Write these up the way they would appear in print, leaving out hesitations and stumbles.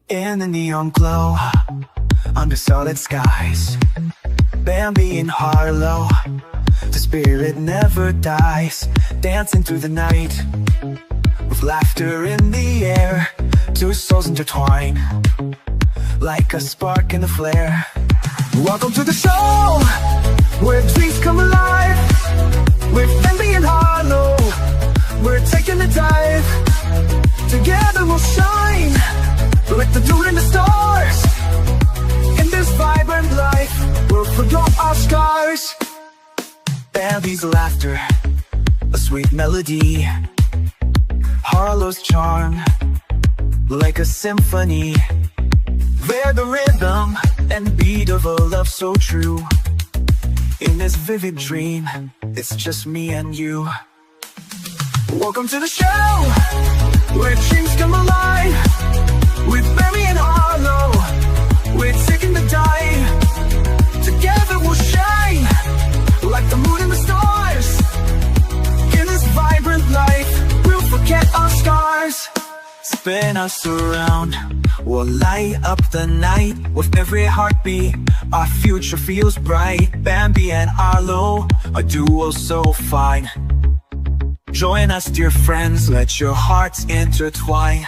In the neon glow, under solid skies, Bambi and Harlow, the spirit never dies. Dancing through the night, with laughter in the air, two souls intertwine, like a spark in the flare. Welcome to the show, where dreams come alive. With Bambi and Harlow, we're taking a dive. Together we'll shine, like the moon and the stars. In this vibrant life, we'll forget our scars. Bambi's laughter, a sweet melody. Harlow's charm, like a symphony. They're the rhythm and beat of a love so true. In this vivid dream, it's just me and you. Welcome to the show, where dreams come alive. With Bambi and Harlow, we're taking the dive. Together we'll shine, like the moon and the stars. In this vibrant life, we'll forget our scars. Spin us around, we'll light up the night. With every heartbeat, our future feels bright. Bambi and Harlow, a duo so fine. Join us, dear friends, let your hearts intertwine.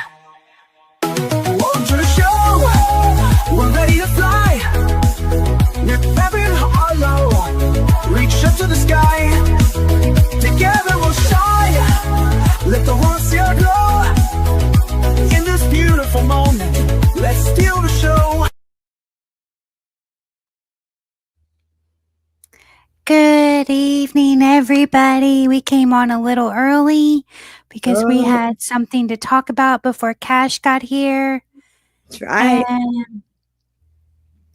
Welcome to the show, we're ready to fly. With Bambi and Harlow, reach up to the sky. Together we'll shine, let the world see our glow. In this beautiful moment, let's steal the show. Good evening, everybody. We came on a little early because we had something to talk about before Cash got here. That's right. And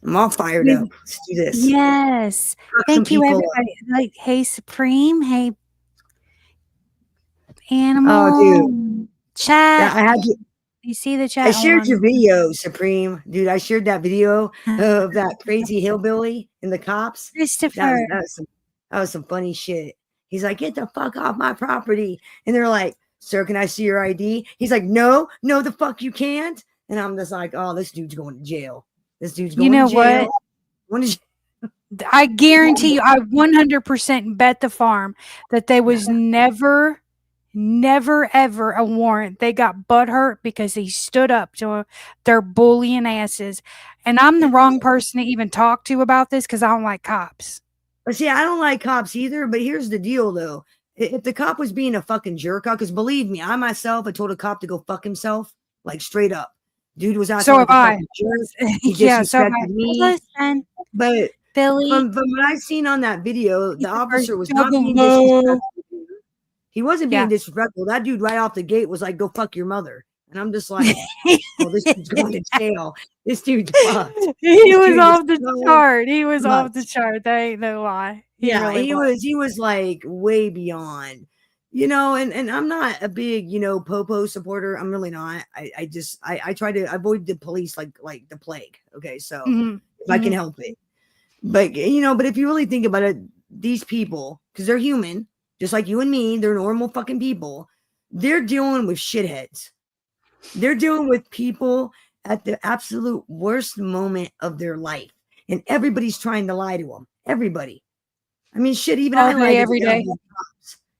I'm all fired up. Let's do this. yes, thank you, everybody. Like, hey, Supreme. Hey, Animal. Oh, dude. Chat. Yeah, I had to, You see the chat? I shared your video, Supreme. Dude, I shared that video of that crazy hillbilly and the cops. Christopher. That was some funny shit. He's like, get the fuck off my property. And they're like, sir, can I see your ID? He's like, no, the fuck you can't. And I'm just like, oh, this dude's going to jail. This dude's going to jail. What? I guarantee you, I 100% bet the farm that there was never, ever a warrant. They got butthurt because he stood up to their bullying asses. And I'm the wrong person to even talk to about this because I don't like cops. But see, I don't like cops either. But here's the deal, though. If the cop was being a fucking jerk out, because believe me, I myself, I told a cop to go fuck himself, like straight up. Dude was out. So have I. Yeah, so have I. Listen, but Billy, from what I seen on that video, the officer was not being disrespectful. He wasn't being disrespectful. That dude right off the gate was like, "Go fuck your mother," and I'm just like, "Oh, this dude's going to jail. This dude's fucked." He was off the chart. He was off the chart. That ain't no lie. He was like way beyond. You know, and I'm not a big, Popo supporter. I'm really not. I try to avoid the police like the plague. Okay, so if I can help it. But but if you really think about it, these people, because they're human, just like you and me, they're normal fucking people. They're dealing with shitheads. They're dealing with people at the absolute worst moment of their life, and everybody's trying to lie to them. Everybody. I mean, shit. Even I lie every day.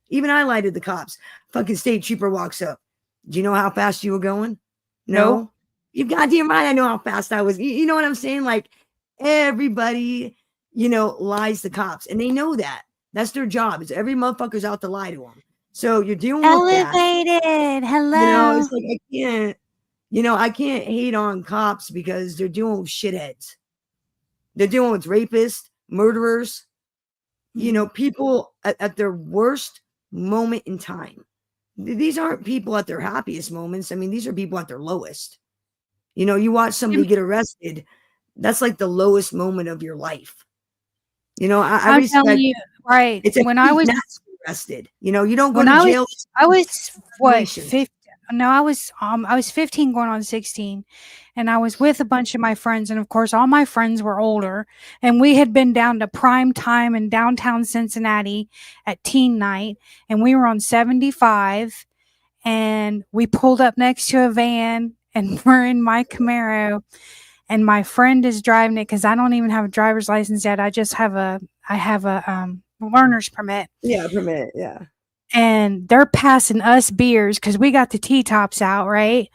Even I lied to the cops. Fucking state trooper walks up. Do you know how fast you were going? No. You goddamn right. I know how fast I was. You know what I'm saying? Like everybody, lies to cops, and they know that. That's their job. It's every motherfucker's out to lie to them. So you're dealing with that. Elevated. Hello. It's like I can't hate on cops because they're dealing with shitheads. They're dealing with rapists, murderers. People at their worst moment in time. These aren't people at their happiest moments. I mean, these are people at their lowest. You watch somebody get arrested. That's like the lowest moment of your life. I respect you, right. It's when I was arrested. You don't go to jail. I was what 15. No, I was 15 going on 16, and I was with a bunch of my friends, and of course all my friends were older, and we had been down to Prime Time in downtown Cincinnati at teen night, and we were on 75, and we pulled up next to a van, and we're in my Camaro, and my friend is driving it because I don't even have a driver's license yet. I have a learner's permit. Yeah, permit. Yeah. And they're passing us beers because we got the T-tops out, right?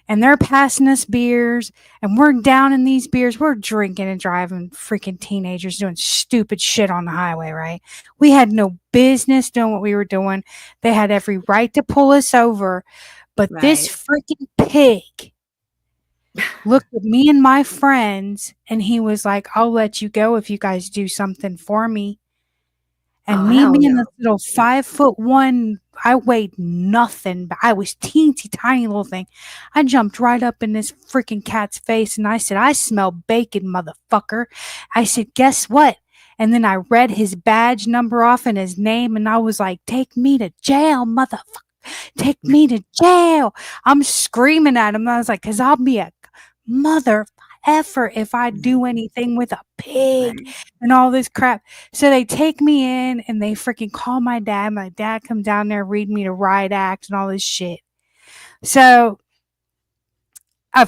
And they're passing us beers, and we're down in these beers. We're drinking and driving, freaking teenagers doing stupid shit on the highway, right? We had no business doing what we were doing. They had every right to pull us over. But this Right. freaking pig looked at me and my friends, and he was like, I'll let you go if you guys do something for me. And Oh, me hell being no. this little 5'1", I weighed nothing, but I was teensy tiny little thing. I jumped right up in this freaking cat's face and I said, I smell bacon, motherfucker. I said, guess what? And then I read his badge number off and his name, and I was like, take me to jail, motherfucker. Take me to jail. I'm screaming at him. I was like, because I'll be a mother effer if I do anything with a pig Right. and all this crap. So they take me in and they freaking call my dad. My dad comes down there, read me the riot act and all this shit. So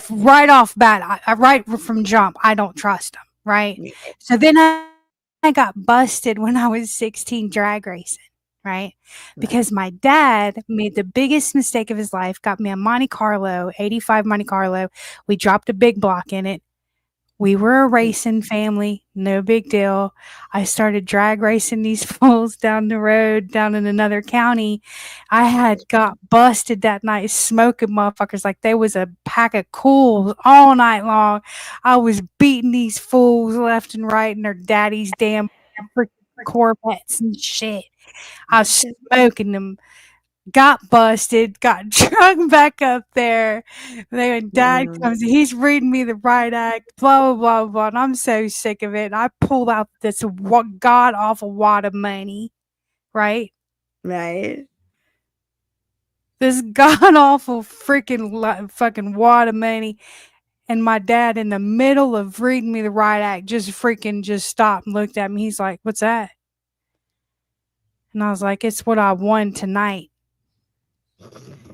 right off bat, I right from jump, I don't trust him, right? Yeah. So then I got busted when I was 16 drag racing, right? Because my dad made the biggest mistake of his life, got me a Monte Carlo, 85 Monte Carlo. We dropped a big block in it. We were a racing family, no big deal. I started drag racing these fools down the road, down in another county. I had got busted that night smoking motherfuckers like they was a pack of cools all night long. I was beating these fools left and right in their daddy's damn freaking Corvettes and shit. I was smoking them. Got busted, got drug back up there. Then dad comes, he's reading me the riot act, blah, blah, blah, blah. And I'm so sick of it. I pulled out this god awful wad of money, right? Right. This god awful freaking fucking wad of money. And my dad, in the middle of reading me the riot act, just stopped and looked at me. He's like, what's that? And I was like, it's what I won tonight.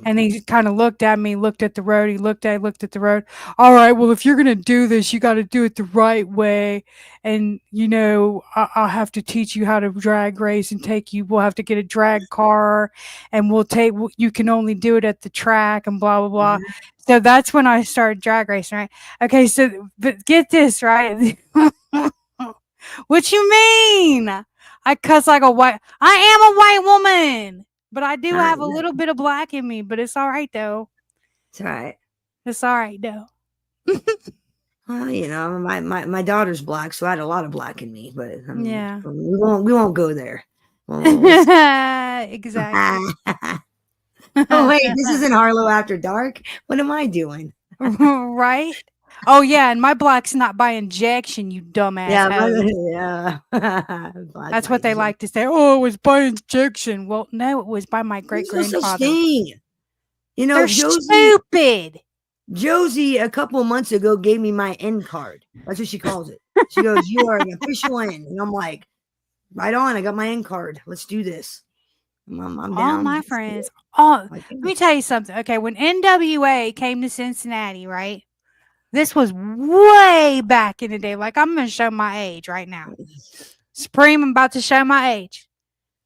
And he kind of looked at me, looked at the road. He looked at the road. All right, well, if you're going to do this, you got to do it the right way. And, I'll have to teach you how to drag race and we'll have to get a drag car and you can only do it at the track and blah, blah, blah. Mhm. So that's when I started drag racing, right? Okay, so, but get this, right? What you mean? I cuss like I am a white woman. But I do have a Yeah, little bit of black in me, but it's all right though. it's all right. It's all right though. Well, my daughter's black, so I had a lot of black in me, but Yeah. we won't go there. We'll Exactly. Oh wait, this isn't Harlow After Dark. What am I doing? Right? Oh yeah, and my black's not by injection, you dumbass Yeah, hoe. yeah. Black That's by what they injection. like to say. Oh, it was by injection. Well, no, it was by my great There's no such grandfather. thing. They're stupid. Josie a couple months ago gave me my N card. That's what she calls it. She goes, "You are an official N," and I'm like, "Right on! I got my N card. Let's do this." I'm All down. my friends. Oh, let me tell you something. Okay, when NWA came to Cincinnati, right? This was way back in the day. Like, I'm going to show my age right now. Supreme, I'm about to show my age.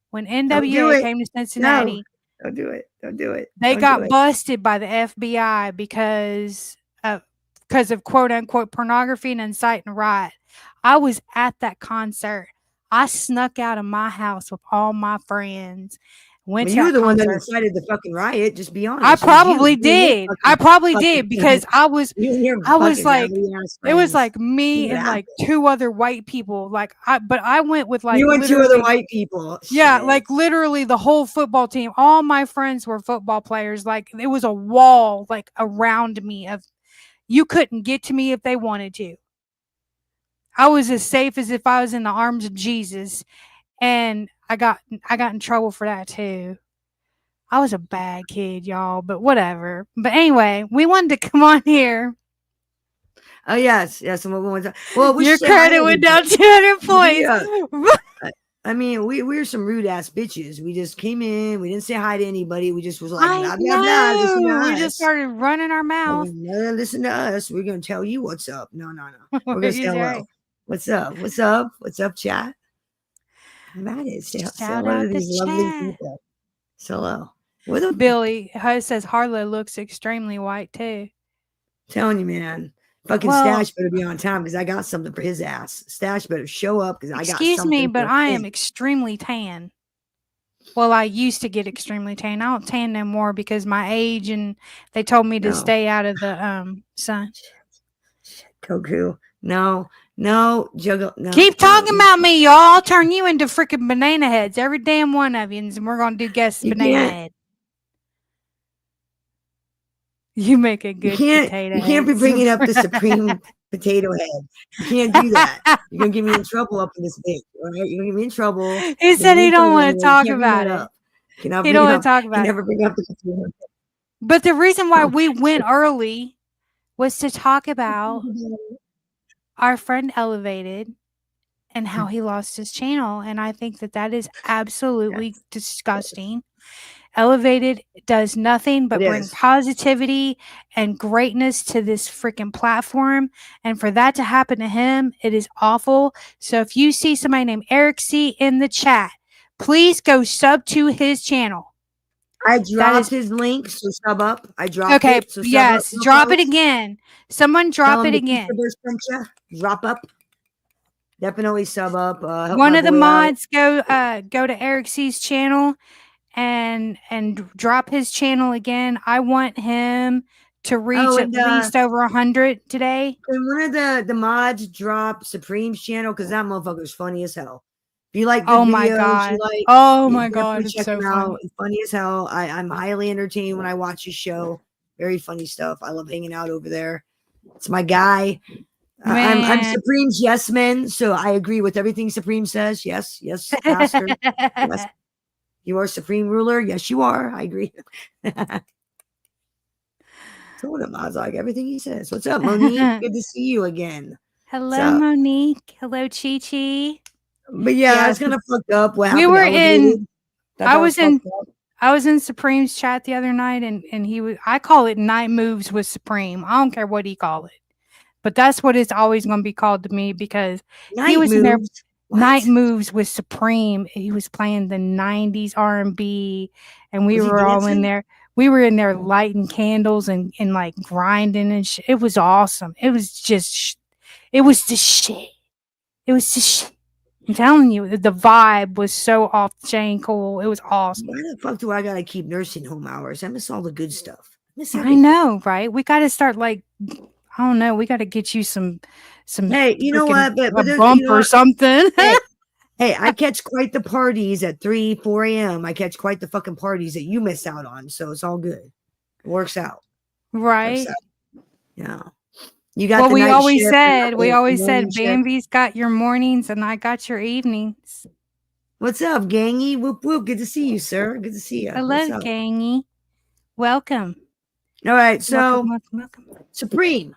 When NWA came to Cincinnati, don't do it. Don't do it. they Don't got do it. busted by the FBI because of quote unquote pornography and inciting a riot. I was at that concert. I snuck out of my house with all my friends. Went to You were that the one that concert. incited the fucking riot. Just be honest. I It was probably you. did. I probably did because I was like, it was like me and like two other white people. But I went with like you and two other literally, white people. yeah, Shit. like literally the whole football team. All my friends were football players. Like it was a wall like around me of you couldn't get to me if they wanted to. I was as safe as if I was in the arms of Jesus, and I got in trouble for that too. I was a bad kid, y'all, but whatever. But anyway, we wanted to come on here. Oh yes. Well, Your credit went down 200 points. Yeah. I mean, we're some rude ass bitches. We just came in. We didn't say hi to anybody. We just was like, I blah blah blah. Listen to know. We just us. started running our mouth. Listen to us. We're gonna tell you what's up. No. We're gonna say He's hello. right. What's up? What's up? What's up, chat? How about it? Say Shout hello to out the these lovely chat. people. So hello. What a Billy says Harlow looks extremely white too. telling you, man. Fucking Well, Stash better be on time because I got something for his ass. Stash better show up because I got excuse me, something but for I him. am extremely tan. Well, I used to get extremely tan. I don't tan no more because my age, and they told me to No. stay out of the sun. Goku. No, juggle. No. Keep talking about me, y'all. I'll turn you into freaking banana heads, every damn one of you, and we're gonna do guess You banana can't. head. You make a good potato You can't head. be bringing up the Supreme potato head. You can't do that. You're gonna get me in trouble up in this bitch. All right, you're gonna get me in trouble. He said he don't want to talk You can't bring about that it. up. Cannot He bring don't it want up. to talk You about it. never bring up the potato head. But the reason why we went early was to talk about our friend Elevated and how he lost his channel. And I think that is absolutely disgusting. Elevated does nothing but It bring is. positivity and greatness to this freaking platform. And for that to happen to him, it is awful. So if you see somebody named Eric C in the chat, please go sub to his channel. I dropped his link, so sub up. I dropped okay, it. So yes, sub up, drop it again. Someone drop it again. Drop up. Definitely sub up. Help One my of the boy out. mods go to Eric C's channel and drop his channel again. I want him to reach at least over 100 today. Can one of the mods drop Supreme's channel? Because that motherfucker's funny as hell. If you like good my videos, God. you My God, definitely it's check so him funny. out. It's funny as hell. I'm highly entertained when I watch his show. Very funny stuff. I love hanging out over there. It's my guy. I'm Supreme's yes man, so I agree with everything Supreme says. Yes, Pastor. Yes. You are Supreme Ruler. Yes, you are. I agree. Told him I was like everything he says. What's up, Monique? Good to see you again. Hello, Monique. Hello, Chi Chi. But yeah, it's kind of fucked up. What happened? We were in. I was in Supreme's chat the other night, and he was. I call it night moves with Supreme. I don't care what he call it, but that's what it's always going to be called to me because he was in there. Night moves with Supreme. He was playing the 90s R&B, and we were all in there. We were in there lighting candles and like grinding and shit. It was awesome. It was just, it was the shit. It was the shit. I'm telling you, the vibe was so off the chain cool. It was awesome. Why the fuck do I gotta keep nursing home hours? I miss all the good stuff. I know, right? We got to start like, I don't know. We got to get you some. Hey, you know what? But a bump or something. Hey, I catch quite the parties at 3, 4 a.m. I catch quite the fucking parties that you miss out on. So it's all good. It works out. Right. Yeah. You got the night shift. We always said Bambi's got your mornings and I got your evenings. What's up, gangy? Whoop whoop. Good to see you, sir. Good to see you. Hello, gangy. Welcome. All right, so welcome. Supreme.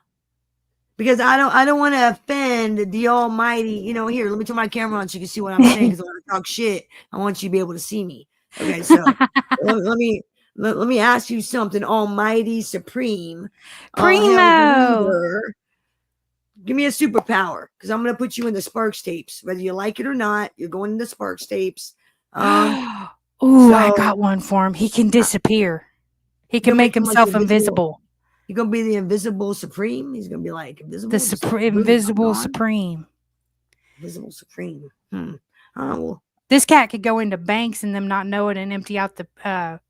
Because I don't want to offend the Almighty. You know, here, let me turn my camera on so you can see what I'm saying. Because I want to talk shit. I want you to be able to see me. Okay, so let me ask you something. Almighty Supreme, Primo, give me a superpower because I'm gonna put you in the Sparks tapes, whether you like it or not. You're going in the Sparks tapes. I got one for him. He can disappear. He can make himself like invisible. He's gonna be the invisible Supreme. He's gonna be like invisible. The invisible Supreme. Invisible Supreme. Oh, this cat could go into banks and them not know it and empty out the.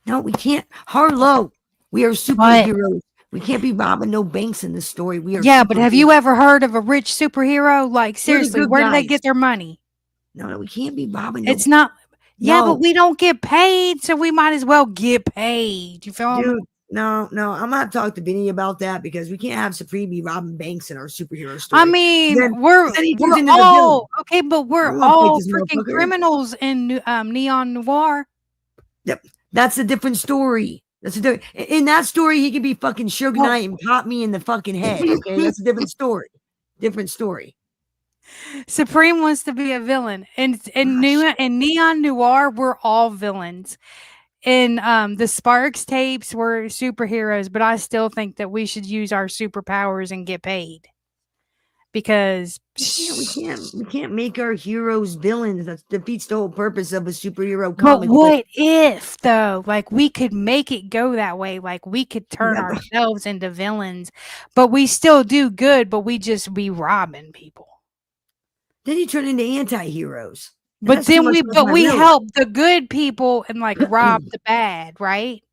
No, we can't. Harlow, we are superheroes. We can't be robbing no banks in this story. We are. Yeah, but have you ever heard of a rich superhero? Like seriously, where do they get their money? No, we can't be robbing. It's not. Yeah, but we don't get paid, so we might as well get paid. You feel me? No, I'm not talking to Vinny about that because we can't have Supreme be robbing banks in our superhero story. I mean, we're all okay, but we're all freaking criminals in Neon Noir. Yep, that's a different story. In that story, he could be fucking Suge Knight and pop me in the fucking head. Okay, that's a different story. Different story. Supreme wants to be a villain. And in Gosh. new in Neon Noir, we're all villains. In the Sparks tapes, we're superheroes, but I still think that we should use our superpowers and get paid. Because We can't make our heroes villains. That defeats the whole purpose of a superhero but comic book. what if though? Like we could make it go that way. Like we could You turn got the- ourselves into villains, but we still do good, but we just be robbing people. Then you turn into anti-heroes. And But that's too then much for my we villain. help the good people and like rob the bad, right?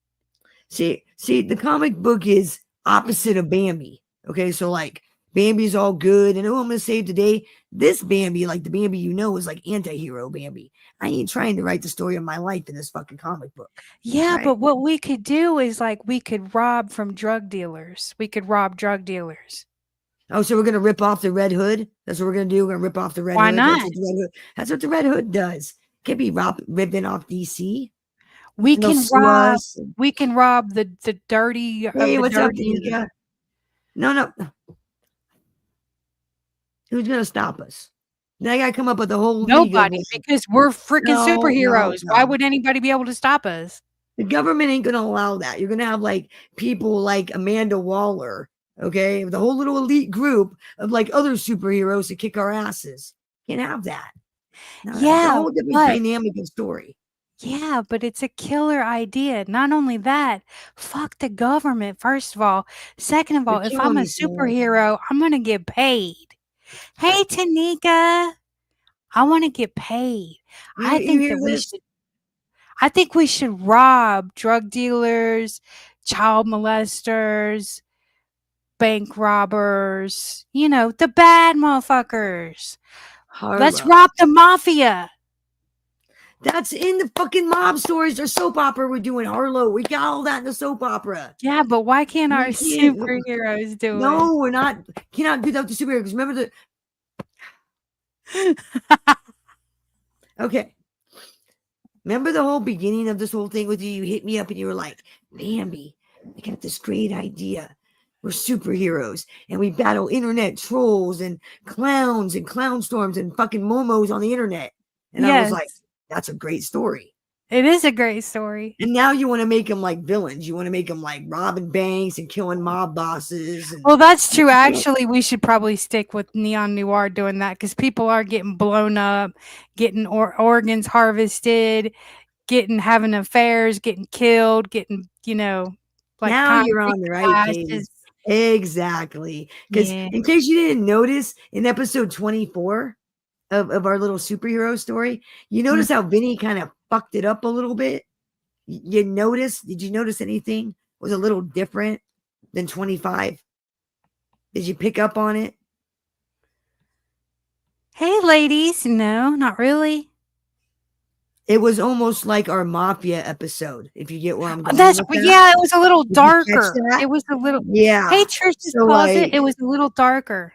See, the comic book is opposite of Bambi. Okay, so like Bambi's all good, and I'm gonna save the day. This Bambi, like the Bambi is like anti-hero Bambi. I ain't trying to write the story of my life in this fucking comic book. Yeah, Right? but what we could do is like we could rob from drug dealers. We could rob drug dealers. Oh, so we're gonna rip off the Red Hood? That's what we're gonna do. We're gonna rip off the Red Why Hood. not? That's what the Red Hood does. Can't be ripping off DC. We And they'll can sue rob us. the dirty of Hey, the what's up, dirty. Nika? No. Who's gonna stop us? Then I gotta come up with a whole league of Nobody, because we're freaking no, superheroes. Why no. would anybody be able to stop us? The government ain't gonna allow that. You're gonna have like people like Amanda Waller, okay, the whole little elite group of like other superheroes to kick our asses. Can't have that. No, it's a Yeah, whole different but dynamic and story. yeah, but it's a killer idea. Not only that, fuck the government, first of all. Second of You're all, if killing I'm a me, Sam. superhero, I'm gonna get paid. Hey, Tanika, I want to get paid. You hear this? I think we should rob drug dealers, child molesters, bank robbers, the bad motherfuckers. Let's Harlow. rob the mafia. That's in the fucking mob stories or soap opera we're doing, Harlow. We got all that in the soap opera. Yeah, but why can't our We can't. superheroes do No, we're not. Cannot do that with the superheroes. Remember the. it? Okay. Remember the whole beginning of this whole thing with you? You hit me up and you were like, Bambi, I got this great idea. We're superheroes and we battle internet trolls and clowns and clown storms and fucking momos on the internet. And I was like, Yes, that's a great story. it is a great story. And now you want to make them like villains. You want to make them like robbing banks and killing mob bosses. And Well, that's true. Actually, we should probably stick with Neon Noir doing that because people are getting blown up, getting organs harvested, having affairs, getting killed, getting like now you're concrete on the right page. clashes. Exactly. Because Yeah. in case you didn't notice, in episode 24 of our little superhero story, you notice how Vinny kind of fucked it up a little bit. You notice? Did you notice anything was a little different than 25? Did you pick up on it? Hey, ladies. No, not really. It was almost like our mafia episode, if you get where I'm going. Yeah, it was a little Did you catch darker. that? It was a little. Yeah. Hey, Trish's So, closet. like- It was a little darker.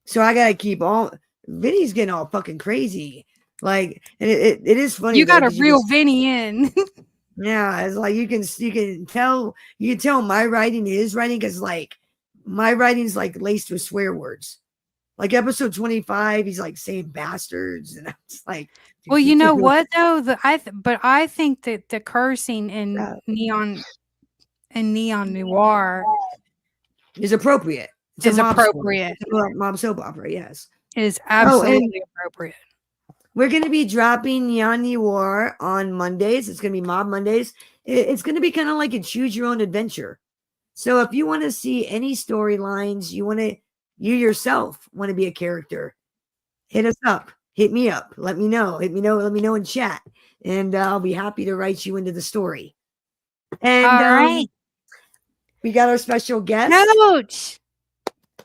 So I gotta keep all. Vinny's getting all fucking crazy. Like, and it is funny. You got though, a 'cause you real can- Vinny in. Yeah, it's like you can tell my writing is writing because like my writing's like laced with swear words. Like episode 25, he's like saying bastards, and I'm just like, Well, you know what though? But I think that the cursing in Yeah. Neon Noir is appropriate. It's a is mob story. appropriate. It's a mob soap opera, yes. Is absolutely appropriate. We're going to be dropping Neon Noir on Mondays. It's going to be Mob Mondays. It's going to be kind of like a choose your own adventure. So if you want to see any storylines, you yourself want to be a character, hit us up. Hit me up. Let me know. Let me know in chat. And I'll be happy to write you into the story. And All right. we got our special guest. Coach.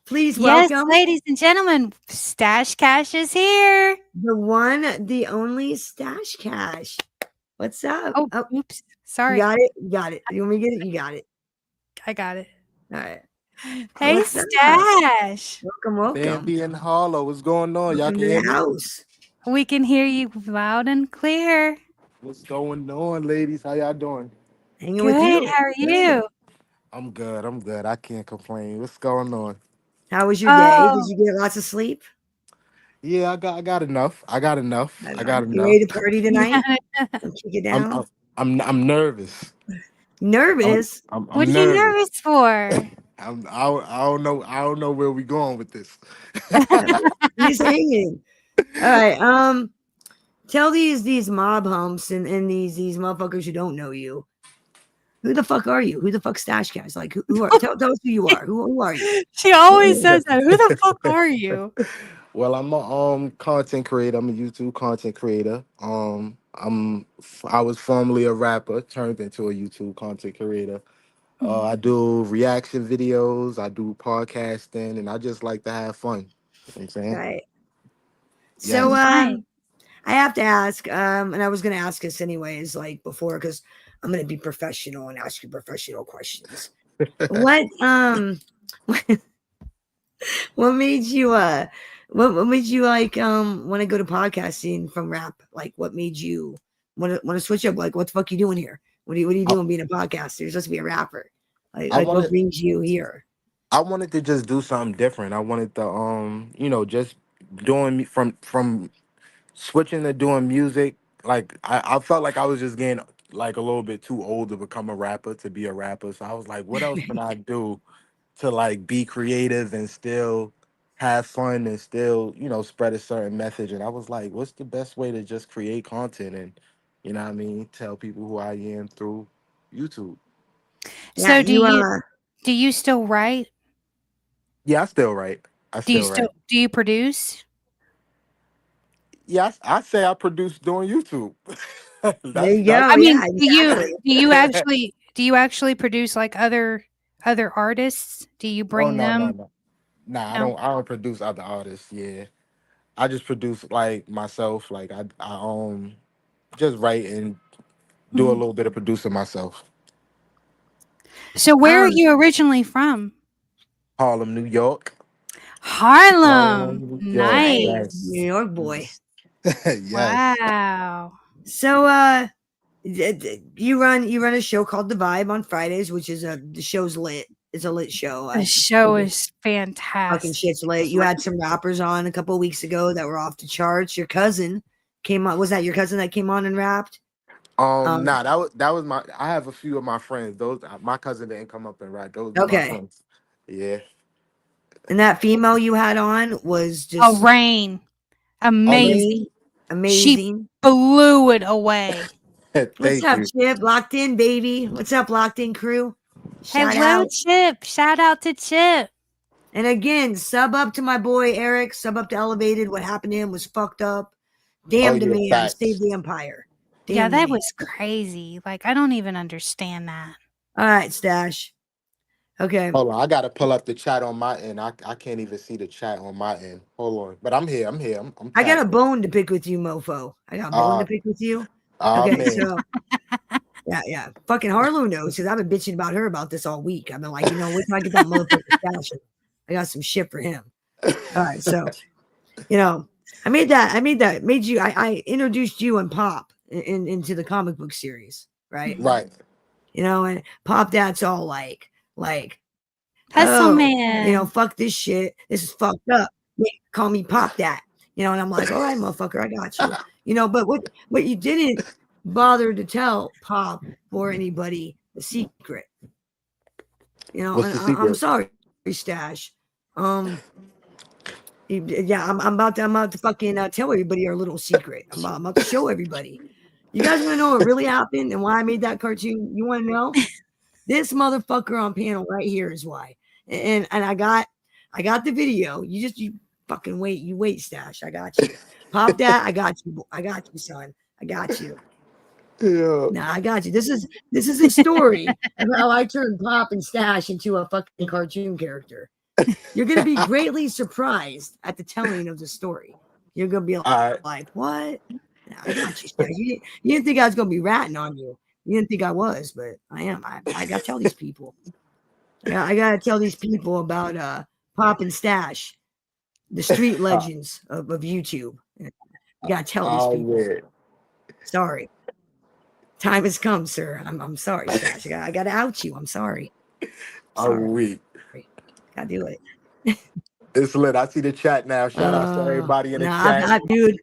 Please Yes, welcome ladies and gentlemen, Stash Cash is here. the one, the only Stash Cash. What's up? Oh, oops. Sorry. You got it. You got it. You want me to get it? You got it. I got it. All right. Hey, What's up? Stash. Welcome. Bambi and Harlow, what's going on? Y'all Welcome can to hear the me? house. We can hear you loud and clear. What's going on, ladies? How y'all doing? Hanging with Good. you. How are you? I'm good. I'm good. I can't complain. What's going on? How was your day? Oh. Did you get lots of sleep? Yeah, I got enough. I got enough. I got You enough. ready to party tonight? And kick it I'm down. I'm nervous. I'm Nervous. What I'm are you nervous. nervous for? I don't know where we going with this. He's hanging. All right. Tell these mob humps and these motherfuckers who don't know you. Who the fuck are you? Who the fuck Stash Guys? Like who are tell us who you are. Who are you? She always says that. Who the fuck are you? Well, I'm a content creator. I'm a YouTube content creator. I was formerly a rapper, turned into a YouTube content creator. I do reaction videos, I do podcasting, and I just like to have fun. You know what I'm saying? Right. So Yes. Nice. I have to ask, and I was gonna ask this anyways, like before, because I'm gonna be professional and ask you professional questions. What what made you what made you like want to go to podcasting from rap? Like what made you want to switch up? Like what the fuck you doing here? What are you I, doing being a podcaster? You're supposed to be a rapper. I Like what wanted brings you here? I wanted to just do something different. I wanted to just doing from switching to doing music. Like I felt like I was just getting like a little bit too old to become a rapper, to be a rapper. So I was like, what else can I do to like be creative and still have fun and still, spread a certain message. And I was like, what's the best way to just create content and, what I mean, tell people who I am through YouTube. Yeah, So you do you still write? Yeah, I still write. I Do you still still write. do you produce? Yeah, I say I produce doing YouTube. there you That's go. I mean, Yeah, exactly. do you actually produce like other artists? Do you oh, bring no, no, them? no. Nah, No. I don't produce other artists. Yeah. I just produce like myself. Like I just write and do a Mhm. little bit of producing myself. So where are Um, you originally from? Harlem, New York. Harlem. Harlem, New York. nice, Nice. New York boy. Yes. Wow. So you run a show called The Vibe on Fridays, which is the show's lit. It's a lit show. The show is Fucking fantastic. shit's lit. You had some rappers on a couple of weeks ago that were off the charts. Your cousin came on. Was that your cousin that came on and rapped? Nah, that was my. I have a few of my friends. Those my cousin didn't come up and rap. Those be my Okay. friends. Yeah. And that female you had on was Oh, just Rain. Oh yeah. Amazing. rain, She amazing. blew it away. What's Thank up, you. Chip? Locked in, baby. What's up, Locked In crew? Shout Hello, out. Chip. Shout out to Chip. And again, sub up to my boy Eric, sub up to Elevated. What happened to him was fucked up. Oh Damn the yeah. man. Save Facts. the empire. Yeah, Damn the that man. was crazy. Like, I don't even understand that. All right, Stash. Okay. Hold on. I gotta pull up the chat on my end. I can't even see the chat on my end. Hold on. But I'm here. I'm here. I'm I got a tapped in. bone to pick with you, mofo. I got a bone to Uh. pick with you. Okay, Man. so yeah. Fucking Harlow knows because I've been bitching about her about this all week. I've been like, wait till I get that motherfucker Stash. I got some shit for him. All right, so I introduced you and Pop into the comic book series, right? Right. And Pop Dad's all like, Hustle oh, Man. fuck this shit. This is fucked up. Call me Pop Dad. And I'm like, all right, motherfucker, I got you. But what you didn't bother to tell Pop or anybody the secret. What's And the I'm secret? sorry, Stash. Yeah, I'm about to fucking tell everybody our little secret. I'm about to show everybody. You guys want to know what really happened and why I made that cartoon? You want to know? This motherfucker on panel right here is why. And I got the video. You fucking wait. You wait, Stash. I got you. Pop that. I got you. I got you, son. I got you. Yeah. Nah, I got you. This is a story of how I turned Pop and Stash into a fucking cartoon character. You're gonna be greatly surprised at the telling of the story. You're gonna be All right. like, what? Nah, I got you, Stash. You didn't think I was gonna be ratting on you. You didn't think I was, but I am. I gotta tell these people. I gotta tell these people about Pop and Stash, the street legends of YouTube. I gotta tell these Oh people. yeah. Sorry. Time has come, sir. I'm sorry, Stash. I gotta out you. I'm sorry. Oh Sorry. weak. Gotta do it. It's lit. I see the chat now. Shout out to everybody in the No, chat. dude,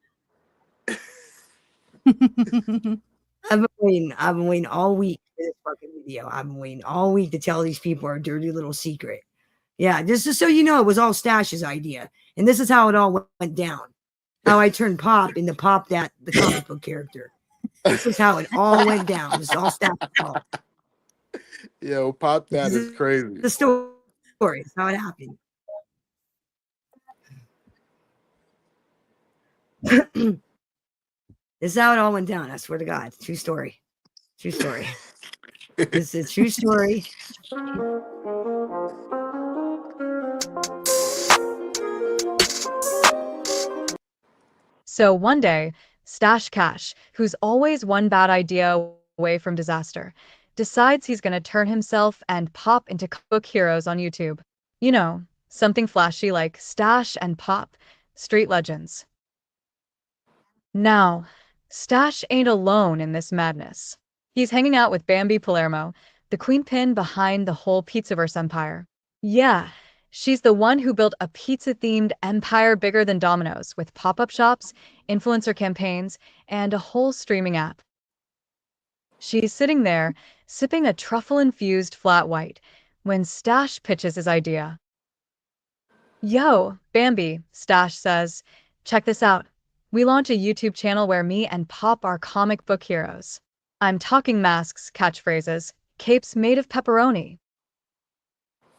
I've been waiting all week for this fucking video. I've been waiting all week to tell these people our dirty little secret. Yeah, just so you know, it was all Stash's idea, and this is how it all went down. How I turned Pop into Pop that the comic book character. This is how it all went down. This is all Stash's fault. Yo, Pop that This is crazy. the story. It's how it happened. This is how it all went down. I swear to God. True story. True story. This is a true story. So one day, Stash Cash, who's always one bad idea away from disaster, decides he's going to turn himself and Pop into comic book heroes on YouTube. You know, something flashy like Stash and Pop, street legends. Now, Stash ain't alone in this madness. He's hanging out with Bambi Palermo, the queen pin behind the whole Pizzaverse empire. Yeah, she's the one who built a pizza-themed empire bigger than Domino's with pop-up shops, influencer campaigns, and a whole streaming app. She's sitting there, sipping a truffle-infused flat white, when Stash pitches his idea. Yo, Bambi, Stash says, check this out. We launch a YouTube channel where me and Pop are comic book heroes. I'm talking masks, catchphrases, capes made of pepperoni.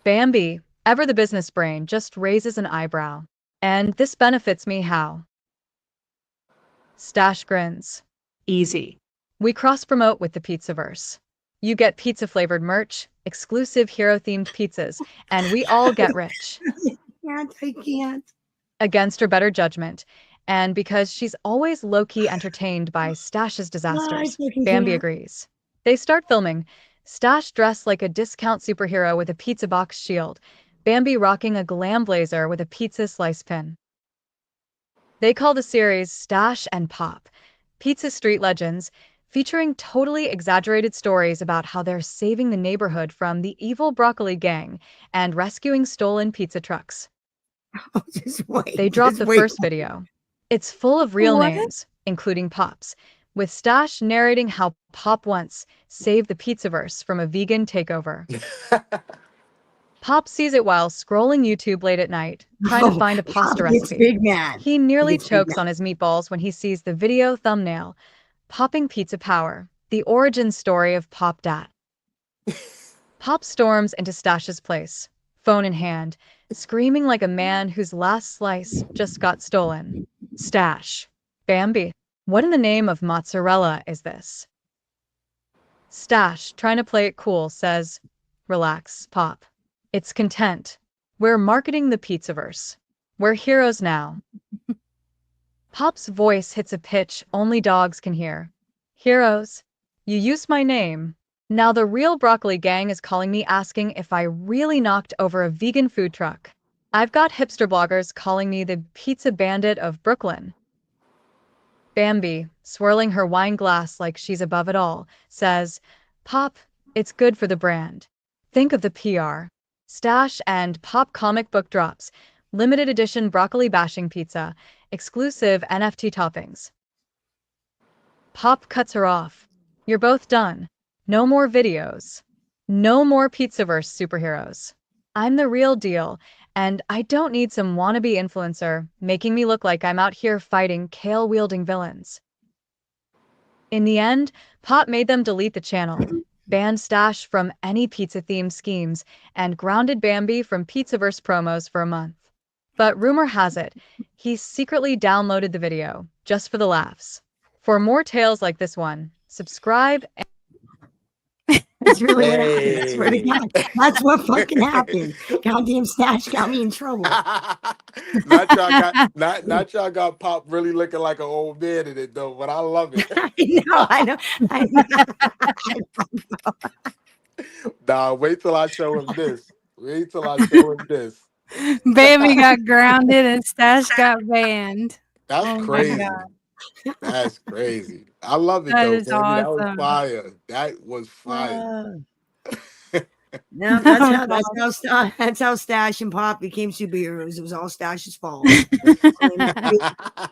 Bambi, ever the business brain, just raises an eyebrow. And this benefits me how? Stash grins. Easy. We cross-promote with the Pizzaverse. You get pizza-flavored merch, exclusive hero-themed pizzas, and we all get rich. I can't. Against her better judgment, and because she's always low-key entertained by Stash's disasters, Bambi agrees. They start filming, Stash dressed like a discount superhero with a pizza box shield, Bambi rocking a glam blazer with a pizza slice pin. They call the series Stash and Pop, Pizza Street Legends, featuring totally exaggerated stories about how they're saving the neighborhood from the evil broccoli gang and rescuing stolen pizza trucks. Oh, just wait. They dropped the first video. It's full of real names, including Pop's, with Stash narrating how Pop once saved the Pizzaverse from a vegan takeover. Pop sees it while scrolling YouTube late at night, trying to find a pasta recipe. Big man. He nearly chokes on his meatballs when he sees the video thumbnail, Popping Pizza Power, the origin story of Pop Dat. Pop storms into Stash's place, phone in hand, screaming like a man whose last slice just got stolen. Stash. Bambi. What in the name of mozzarella is this? Stash, trying to play it cool, says, relax, Pop. It's content. We're marketing the Pizzaverse. We're heroes now. Pop's voice hits a pitch only dogs can hear. Heroes. You used my name. Now the real broccoli gang is calling me asking if I really knocked over a vegan food truck. I've got hipster bloggers calling me the pizza bandit of Brooklyn. Bambi, swirling her wine glass like she's above it all, says, Pop, it's good for the brand. Think of the PR. Stash and Pop comic book drops, limited edition broccoli bashing pizza, exclusive NFT toppings. Pop cuts her off. You're both done. No more videos. No more Pizzaverse superheroes. I'm the real deal, and I don't need some wannabe influencer making me look like I'm out here fighting kale-wielding villains. In the end, Pop made them delete the channel, banned Stash from any pizza-themed schemes, and grounded Bambi from Pizzaverse promos for a month. But rumor has it, he secretly downloaded the video, just for the laughs. For more tales like this one, subscribe and That's really what happened. I swear to God. That's what fucking happened. Goddamn Stash got me in trouble. not y'all got Pop really looking like an old man in it though, but I love it. I know. Nah, wait till I show him this. Wait till I show him this. Baby got grounded and Stash got banned. That's Oh my crazy. God. That's crazy. I love it That though, is baby. That was awesome. fire. That was fire. No, that's how Stash and Pop became superheroes. It was all Stash's fault.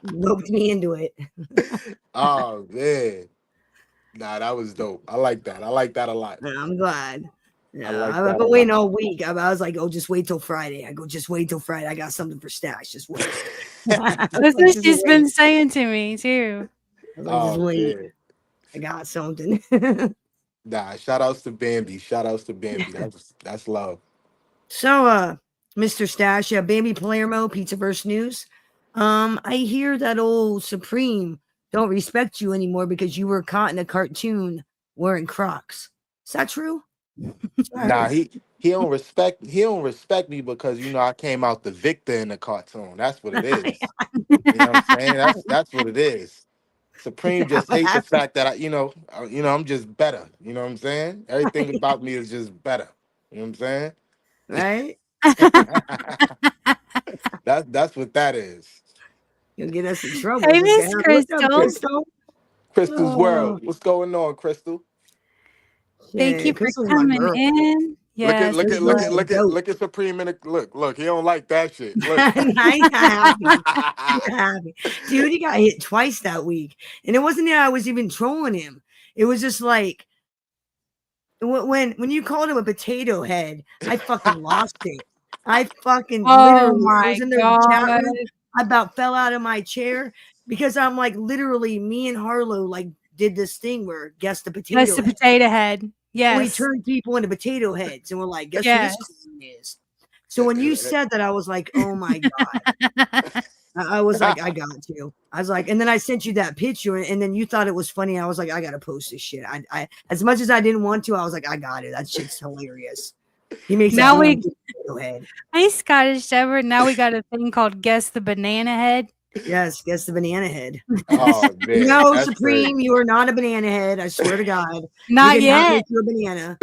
He roped me into it. Oh man. Nah, that was dope. I like that. I like that a lot. I'm glad. I Yeah, like I've that a been waiting lot. all week. I was like, oh, just wait till Friday. I go, just wait till Friday. I got something for Stash. Just wait. I was That's like, what just she's wait. been saying to me too. I was like, just Oh wait. man. I got something. Nah, shout outs to Bambi. Shout outs to Bambi. That's love. So, Mr. Stash, Bambi Palermo, Pizzaverse News. I hear that old Supreme don't respect you anymore because you were caught in a cartoon wearing Crocs. Is that true? That's what I Nah, heard. he don't respect me because I came out the victor in the cartoon. That's what it is. You know what I'm saying? That's what it is. Supreme just What hate the happened, fact that I'm just better. You know what I'm saying? Everything about me is just better. You know what I'm saying? right? That's what that is. You'll get us in trouble. Hey, What's gonna Miss happen? What's up, Crystal. Crystal? Crystal's Oh, world. What's going on, Crystal? Thank you shit. for Crystal's my coming girl. in. Look at Yes, look we at look love. at Crystal's the look at goat. look at Supreme in the look. He don't like that shit. Look. I ain't happy. Happy. Dude, he got hit twice that week. And it wasn't that I was even trolling him. It was just like when you called him a potato head, I fucking lost it. I fucking Oh literally, I was my in the chat god, room. I about fell out of my chair because I'm like, literally, me and Harlow like did this thing where guess the that's potato the head. potato head. We Yes, turn people into potato heads, and we're like, guess who this yes. clown is? So when you said that, I was like, oh my god. I was like, I got you. I was like, and then I sent you that picture, and then you thought it was funny. I was like, I gotta post this shit. I as much as I didn't want to, I was like, I got it. That shit's hilarious. He makes a Now damn we, good potato head. hey Scottish Shepherd. Now we got a thing called Guess the Banana Head. Yes, guess the banana head. Oh man, No, that's Supreme, crazy. you are not a banana head. I swear to God, we Not did not make yet, you a banana.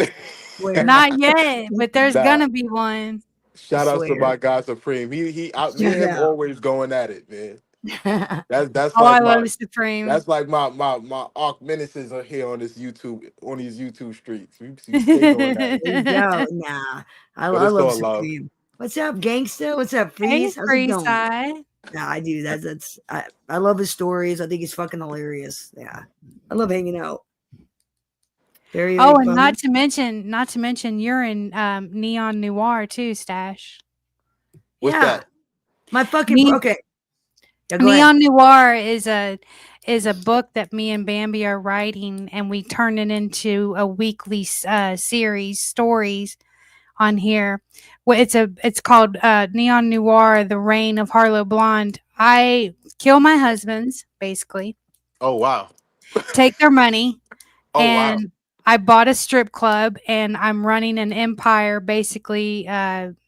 Swear, not yet, but there's Nah, gonna be one. shout outs to swear. my guy Supreme. He out me and Shut him up. always going at it, man. That's Oh, I like love my Supreme. that's like my arc menaces are here on this YouTube on these YouTube streets. We stay going at it, There you go. Nah, but I it's love all love. Supreme. What's up, gangsta? What's up, Hey, Freeze? How's it Free going? Side. Nah, I do. I love his stories. I think he's fucking hilarious. Yeah, I love hanging out. Very very Oh, and fun. not to mention, you're in Neon Noir too, Stash. What's Yeah, that? my fucking Ne- okay. Yeah, go ahead. Neon Noir is a book that me and Bambi are writing, and we turn it into a weekly series stories on here. Well, it's called Neon Noir: The Reign of Harlow Blonde. I kill my husbands, basically, Oh wow. take their money, Oh wow. and I bought a strip club, and I'm running an empire, basically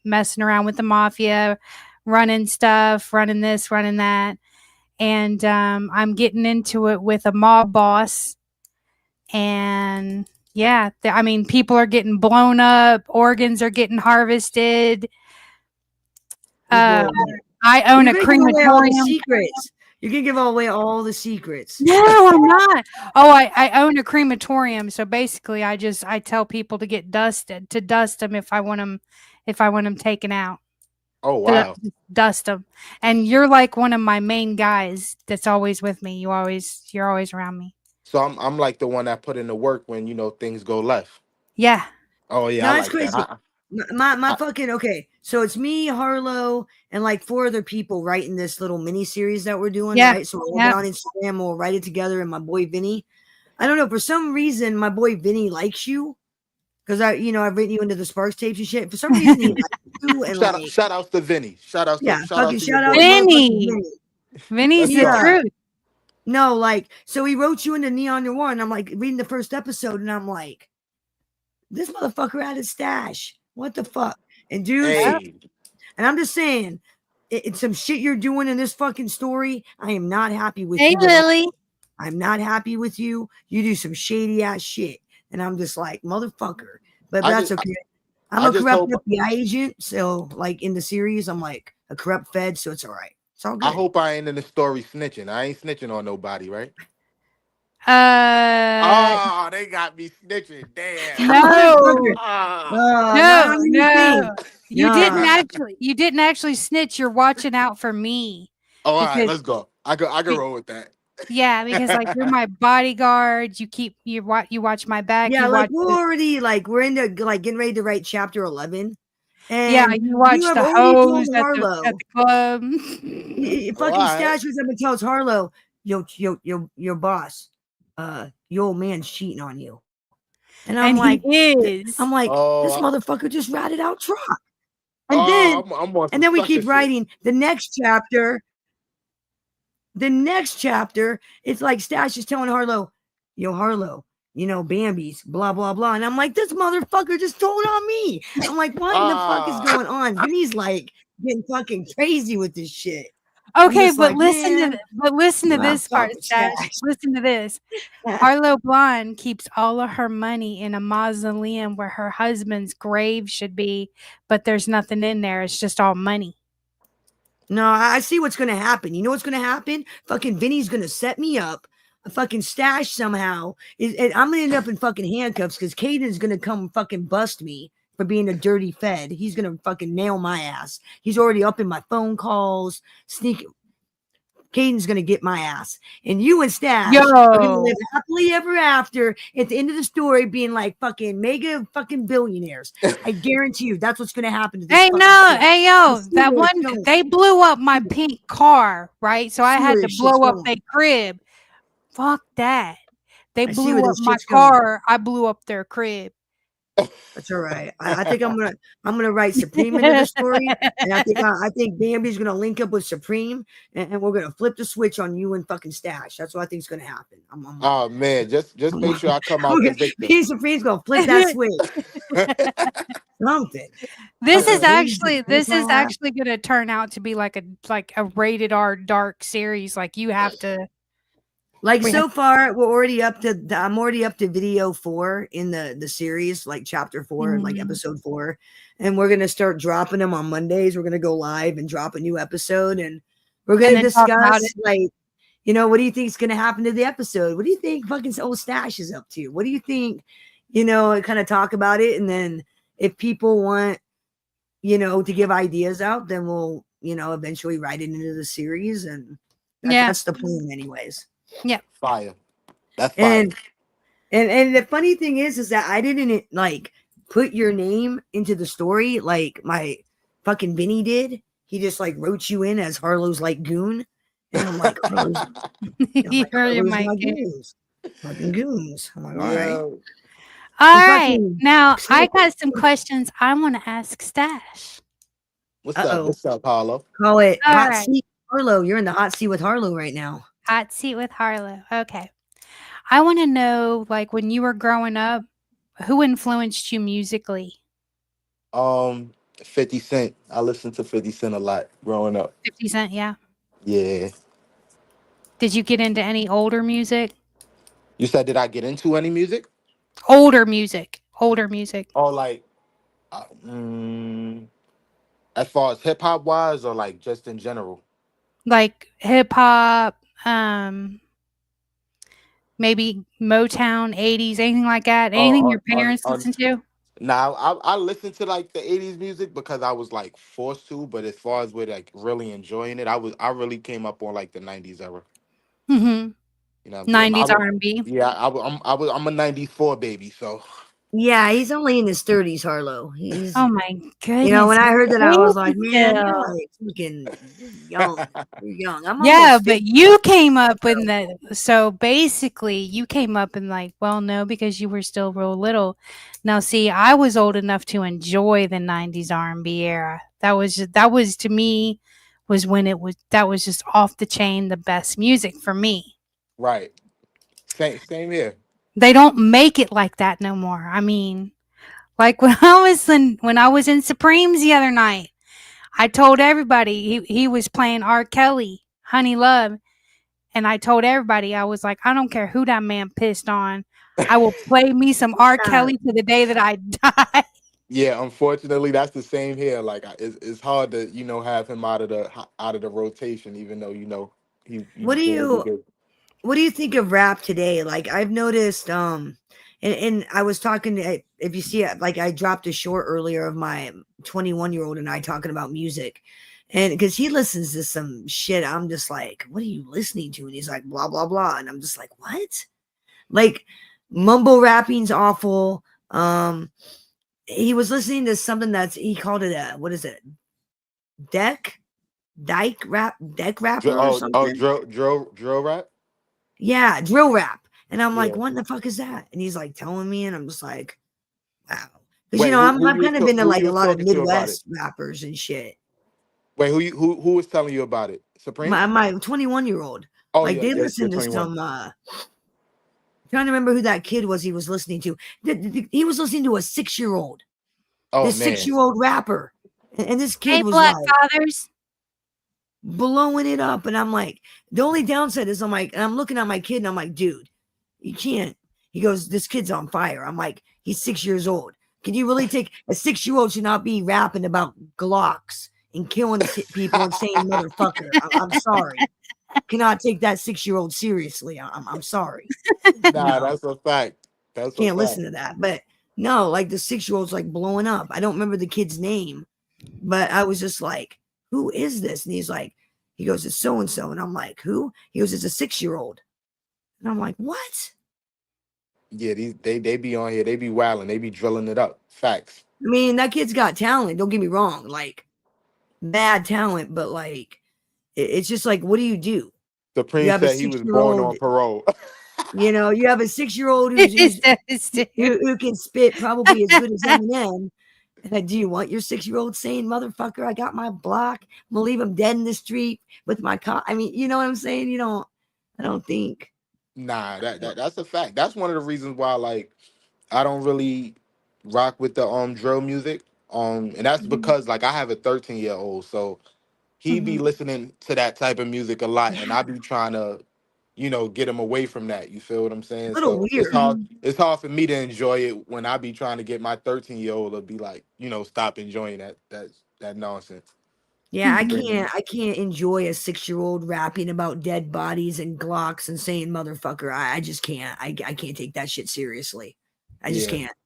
messing around with the mafia, running stuff, running this, running that, and I'm getting into it with a mob boss, and yeah, I mean, people are getting blown up, organs are getting harvested. Uh, People, I own you're a gonna give away all the crematorium. secrets. You're gonna give away all the secrets. No, I'm not. Oh, I own a crematorium. So basically, I tell people to get dusted, to dust them if I want them taken out, Oh to wow. dust them. And you're like one of my main guys that's always with me. You're always around me. So I'm like the one that put in the work when things go left. Yeah, Oh yeah, I No, it's like that. crazy. My I fucking okay. So it's me, Harlow, and like four other people writing this little mini series that we're doing, yeah, right? So we'll yeah. get on Instagram, we'll write it together, and my boy Vinny. I don't know, for some reason, my boy Vinny likes you because I've written you into the Sparks tapes and shit. For some reason, he likes you, and like, shout outs to Vinny. yeah, Shout outs fucking to your shout out boy to Vinny. motherfucking Vinny, Vinny. Vinny's Let's the Yeah, go. truth. no, like, so he wrote you into Neon Noir, and I'm like reading the first episode, and I'm like, this motherfucker had his stash. What the fuck? And dude, Yep. Hey. and I'm just saying, it's some shit you're doing in this fucking story. I am not happy with Hey, you at all. Lily. I'm not happy with you. You do some shady ass shit. And I'm just like, motherfucker. But I that's just okay. I'm I a just corrupt hope FBI agent. So, like in the series, I'm like a corrupt Fed. So it's all right. It's all I good. hope I ain't in the story snitching. I ain't snitching on nobody, right? Oh, they got me snitching. Damn. That motherfucker. no, Ah. Not on no. anything. Nah. You didn't actually snitch. You're watching out for me Oh, all right, because let's go. I can roll with that. yeah, because like you're my bodyguard. You watch my back. Yeah, You like watch we're the already like we're into like getting ready to write chapter 11, yeah, and you you watch have the already told hose at Harlow. the club. Oh, all Fucking right. Stash was up and tells Harlow, your boss, your old man's cheating on you. And And he I'm is. like, this Oh, motherfucker just ratted out Trump. And oh, then I'm on and some then we sucker keep shit. writing the next chapter. The next chapter, it's like Stash is telling Harlow, yo, Harlow, Bambi's, blah, blah, blah. And I'm like, this motherfucker just told on me. I'm like, what in the fuck is Ah, going on? Vinny's like getting fucking crazy with this shit. I'm Okay, just like, man, but listen to I this fuck part, with Stash. Stash. Listen to this. Harlow Blonde keeps all of her money in a mausoleum where her husband's grave should be, but there's nothing in there. It's just all money. No, I see what's gonna happen. You know what's gonna happen? Fucking Vinny's gonna set me up. A fucking Stash somehow. And I'm gonna end up in fucking handcuffs because Caden's gonna come fucking bust me for being a dirty fed. He's gonna fucking nail my ass. He's already up in my phone calls, sneak. Caden's gonna get my ass, and you and Stash are gonna Yo. live happily ever after at the end of the story, being like fucking mega fucking billionaires. I guarantee you, that's what's gonna happen to this Hey, fucking no, story. hey, I yo, see that where it's one, going. they blew up my pink car, right? So I See where had to this shit's blow up going. their crib. Fuck that. They I see where blew up this my shit's going. car. I blew up their crib. That's all right. I think I'm gonna write Supreme into the story, and I think Bambi's gonna link up with Supreme, and we're gonna flip the switch on you and fucking Stash. That's what I think is gonna happen. oh man, just I'm make sure I come I'm out the gonna, victor. me and Supreme's gonna flip that switch. Something. Fucking Caden's gonna kick This my is ass. actually gonna turn out to be like a rated R dark series. Like you have to Like we have so far, I'm already up to video 4 in the series, like chapter 4, like mm, episode 4. And we're gonna start dropping them on Mondays. We're gonna go live and drop a new episode, and we're and gonna then talk about it. discuss like, what do you think is gonna happen to the episode? What do you think fucking old Stash is up to? What do you think? And kind of talk about it, and then if people want, to give ideas out, then we'll, eventually write it into the series, and Yeah. that's the plan, anyways. Yeah. Fire. That's fire. And and the funny thing is that I didn't like put your name into the story like my fucking Vinny did. He just like wrote you in as Harlow's like goon, and I'm like You're Harlow's my my kid. goons, fucking goons. I'm like, all right, Yeah. All and right. fucking Now I got some questions I want to ask Stash. What's up? uh-oh, What's up, Harlow? call it All hot right. seat Harlow. You're in the hot seat with Harlow right now. Hot seat with Harlow. Okay. I want to know, like, when you were growing up, who influenced you musically? 50 Cent. I listened to 50 Cent a lot growing up. 50 Cent, yeah. Yeah. Did you get into any older music? You said, did I get into any music? Older music. Older music. Or like, as far as hip hop wise, or like just in general? Like hip hop, um, maybe Motown, 80s, anything like that? Anything Or, your parents or listened to? Now I listened to like the 80s music because I was like forced to, but as far as with like really enjoying it, I really came up on like the 90s era. Mm-hmm. You know what I'm saying? 90s R&B. Yeah, I'm a 94 baby, so Yeah, he's only in his 30s, Harlow. He's Oh my when goodness. I You're heard that, I was like, old man, you're still. like freaking you're young. You're young. I'm Yeah, almost but 50. you came up in the so basically you came up in like, well, no, because you were still real little. Now, see, I was old enough to enjoy the 90s R&B era. That was to me was when it was that was just off the chain the best music for me. right. Same here. They don't make it like that no more. I mean, like when I was in Supremes the other night, I told everybody he was playing R. Kelly, Honey Love. And I told everybody, I was like, I don't care who that man pissed on. I will play me some R. Yeah. Kelly to the day that I die. Yeah, unfortunately, that's the same here. Like, it's hard to have him out of the rotation, even though he What do doing you good. what do you think of rap today? Like I've noticed, and I was talking to, if you see it, like I dropped a short earlier of my 21-year-old and I talking about music. And because he listens to some shit, I'm just like, what are you listening to? And he's like, blah, blah, blah. And I'm just like, what? Like mumble rapping's awful. He was listening to something he called it a, what is it? Deck? Deck rapper or something? Drill rap. Yeah, drill rap. And I'm like, Yeah. what the fuck is that? And he's like telling me, and I'm just like, wow. Because Wait, I'm kind of into who like you a was lot of talking to about it? Midwest rappers and shit. Wait, who was telling you about it? Supreme? My 21-year-old, Oh like yeah, they you're listen to 21. some. Trying to remember who that kid was. He was listening to. He was listening to a 6-year-old. Oh This man. 6-year-old rapper, and this Hey, kid was Black like Fathers. blowing it up. And I'm like, the only downside is I'm like, and I'm looking at my kid, and I'm like, dude, you can't. He goes, this kid's on fire. I'm like, he's 6 years old. Can you really take a 6-year-old should not be rapping about Glocks and killing people and saying motherfucker? I'm sorry. Cannot take that 6-year-old seriously. I'm sorry. Nah, No, that's a fact. That's a can't fact. listen to that. But no, like the 6-year-old's like blowing up. I don't remember the kid's name, but I was just like, who is this? And he's like, he goes, it's so and so. And I'm like, who? He goes, it's a 6-year-old. And I'm like, what? Yeah, they be on here. They be wilding. They be drilling it up. Facts. I mean, that kid's got talent. Don't get me wrong. Like, bad talent, but like, it's just like, what do you do? You Supreme have a said he six was year born old, on parole. you have a 6-year-old It's devastating. who can spit probably as good as Eminem. Do you want your 6-year-old saying, motherfucker, I got my block. I'm gonna leave him dead in the street with my car. I mean, you know what I'm saying? I don't think. Nah, that's a fact. That's one of the reasons why like I don't really rock with the drill music. And that's Mhm. because like I have a 13-year-old, so he be Mhm. listening to that type of music a lot, and I be trying to, get him away from that. You feel what I'm It's a saying? little So it's weird. hard. Mhm. It's hard for me to enjoy it when I be trying to get my 13-year-old to be like, stop enjoying that nonsense. Yeah, You feel Mhm. me? I can't enjoy a 6-year-old rapping about dead bodies and Glocks and saying motherfucker. I just can't. I can't take that shit seriously. I just Yeah. can't.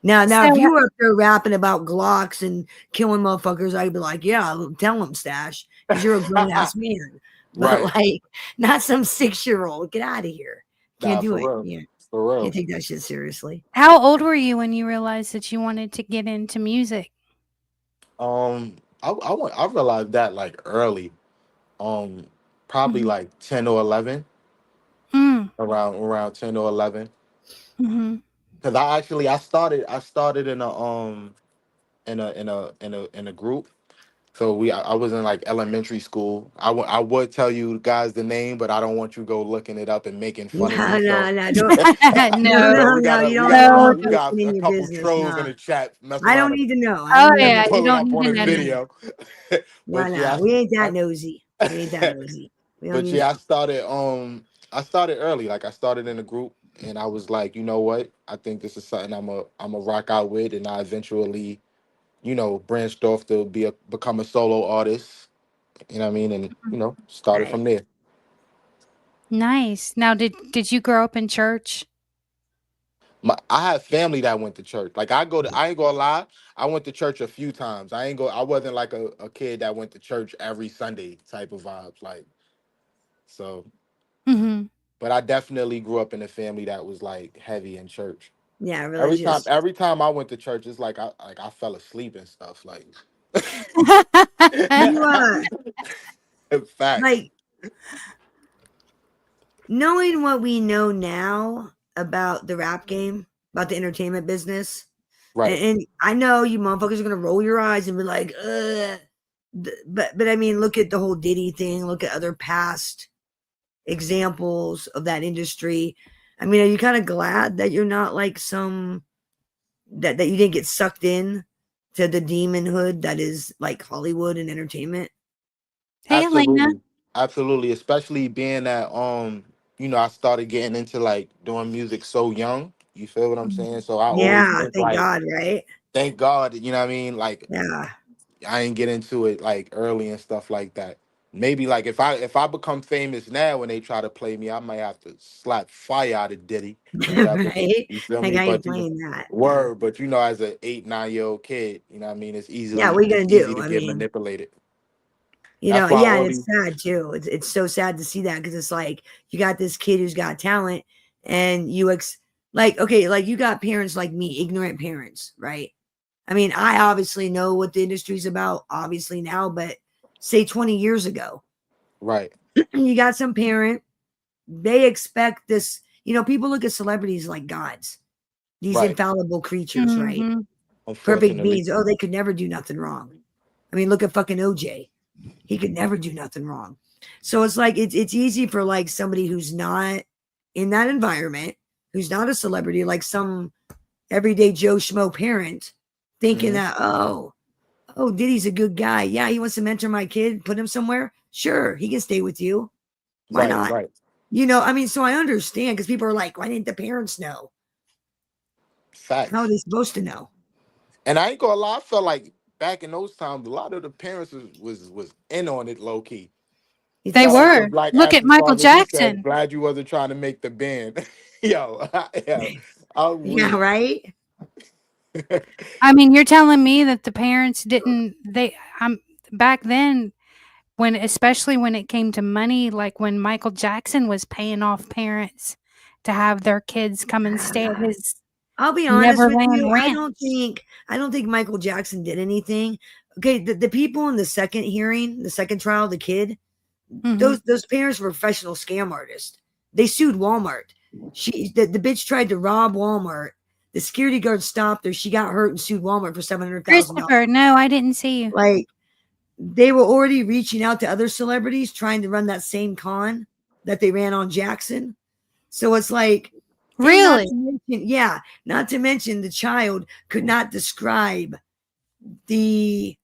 Now, So, if you were up there rapping about Glocks and killing motherfuckers, I'd be like, yeah, I'll tell them, Stash, because you're a grown ass man. But Right. like, not some 6-year-old. Get out of here. Can't Nah, do for it. real. Yeah, For can't real. take that shit seriously. how old were you when you realized that you wanted to get into music? I realized that like early. Um, Probably Mhm. like 10 or 11, Mm. around 10 or 11. Mhm. Cause I started in a group. So I was in like elementary school. I would tell you guys the name, but I don't want you to go looking it up and making fun of me. So No, don't. No, No. no, we no. got a You we don't got want No. me we got posting a in your couple business. trolls in No, the chat mess I don't around need to know. I Oh, don't need to and yeah, know. you pull it don't up need on to a know. No, video. no, But yeah, no. We ain't that I, nosy. We ain't that nosy. We don't but need to yeah, know. I started early. Like I started in a group, and I was like, you know what? I think this is something I'm a rock out with, and I eventually, branched off to become a solo artist. You know what I mean? And started Right. from there. Nice. Now, did you grow up in church? I have family that went to church. Like I ain't gonna lie, I went to church a few times. I wasn't like a kid that went to church every Sunday type of vibes. Like so, Mhm. but I definitely grew up in a family that was like heavy in church. Yeah, Every time, religious. every time I went to church, it's like I fell asleep and stuff. Like You facts, like knowing what we know now about the rap game, about the entertainment business, right? and I know you motherfuckers are gonna roll your eyes and be like, but I mean, look at the whole Diddy thing. Look at other past examples of that industry. I mean, are you kind of glad that you're not like some that you didn't get sucked in to the demon hood that is like Hollywood and entertainment? Hey, Elena. Absolutely, absolutely. Especially being that I started getting into like doing music so young. You feel what I'm saying? So I always Yeah, think thank like, God, right? thank God, you know what I mean? Like Yeah. I ain't get into it like early and stuff like that. Maybe like if I become famous now when they try to play me, I might have to slap fire out of Diddy or whatever. Right? You feel Like me? I ain't But you know, playing that. No. word. But you know, as an 8, 9 year old kid, you know what I mean. Yeah, what are you It's gonna easy do? to I get mean, manipulated. That's why yeah, and all it's these sad too. It's so sad to see that because it's like you got this kid who's got talent, and like okay, like you got parents like me, ignorant parents, right? I mean, I obviously know what the industry's about, obviously now, but say 20 years ago, right, you got some parent, they expect this, people look at celebrities like gods, these right. infallible creatures, right? Mm-hmm. Perfect Unfortunately, beings. Oh, they could never do nothing wrong. I mean, look at fucking OJ. He could never do nothing wrong. So it's like it's easy for like somebody who's not in that environment, who's not a celebrity, like some everyday Joe Schmo parent, thinking hmm that, oh, Diddy's a good guy. Yeah, he wants to mentor my kid, put him somewhere. Sure, he can stay with you. Why right, not? right. I mean, so I understand because people are like, why didn't the parents know? How are Facts. they supposed to know? And I ain't gonna lie, I felt like back in those times, a lot of the parents was in on it low key. You They think Shout out to so? were. Black Look at Ashley Michael Parker. She said, Jackson. "Glad you wasn't trying to make the band." Yo, yo, I'm Yeah, weak. right. I mean, you're telling me that the parents didn't they back then when especially when it came to money, like when Michael Jackson was paying off parents to have their kids come and stay at his I'll be honest with Neverland you. Ranch. I don't think Michael Jackson did anything. Okay, the people in the second hearing, the second trial, the kid, Mhm. those parents were professional scam artists. They sued Walmart. The bitch tried to rob Walmart. The security guard stopped her. She got hurt and sued Walmart for $700,000. Christopher, no, I didn't see you. Like they were already reaching out to other celebrities trying to run that same con that they ran on Jackson. So it's like, and not Really? to mention, yeah, not to mention the child could not describe the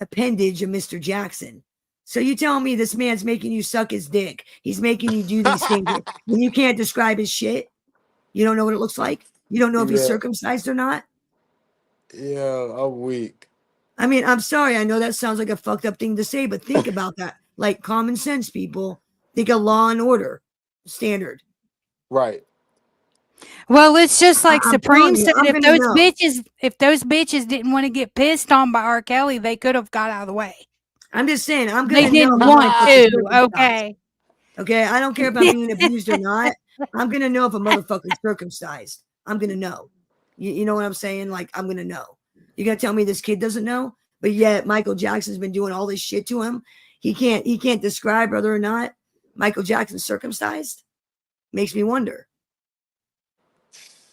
appendage of Mr. Jackson. So you tell me this man's making you suck his dick. He's making you do these things when you can't describe his shit. You don't know what it looks like. You don't know if he's Yeah, circumcised or not. yeah, I'm weak. I mean, I'm sorry. I know that sounds like a fucked up thing to say, but think about that. Like common sense, people. Think of Law and Order standard. Right. Well, it's just like I'm telling Supreme you, said, I'm gonna know. if those bitches didn't want to get pissed on by R. Kelly, they could have got out of the way. I'm just saying, I'm They gonna know didn't if a want motherfucker's to. circumcised. Okay. Okay, I don't care if I'm being abused or not. I'm gonna know if a motherfucker's circumcised. I'm gonna know. You know what I'm saying? Like I'm gonna know. You gonna tell me this kid doesn't know? But yet Michael Jackson's been doing all this shit to him. He can't describe whether or not Michael Jackson's circumcised. Makes me wonder.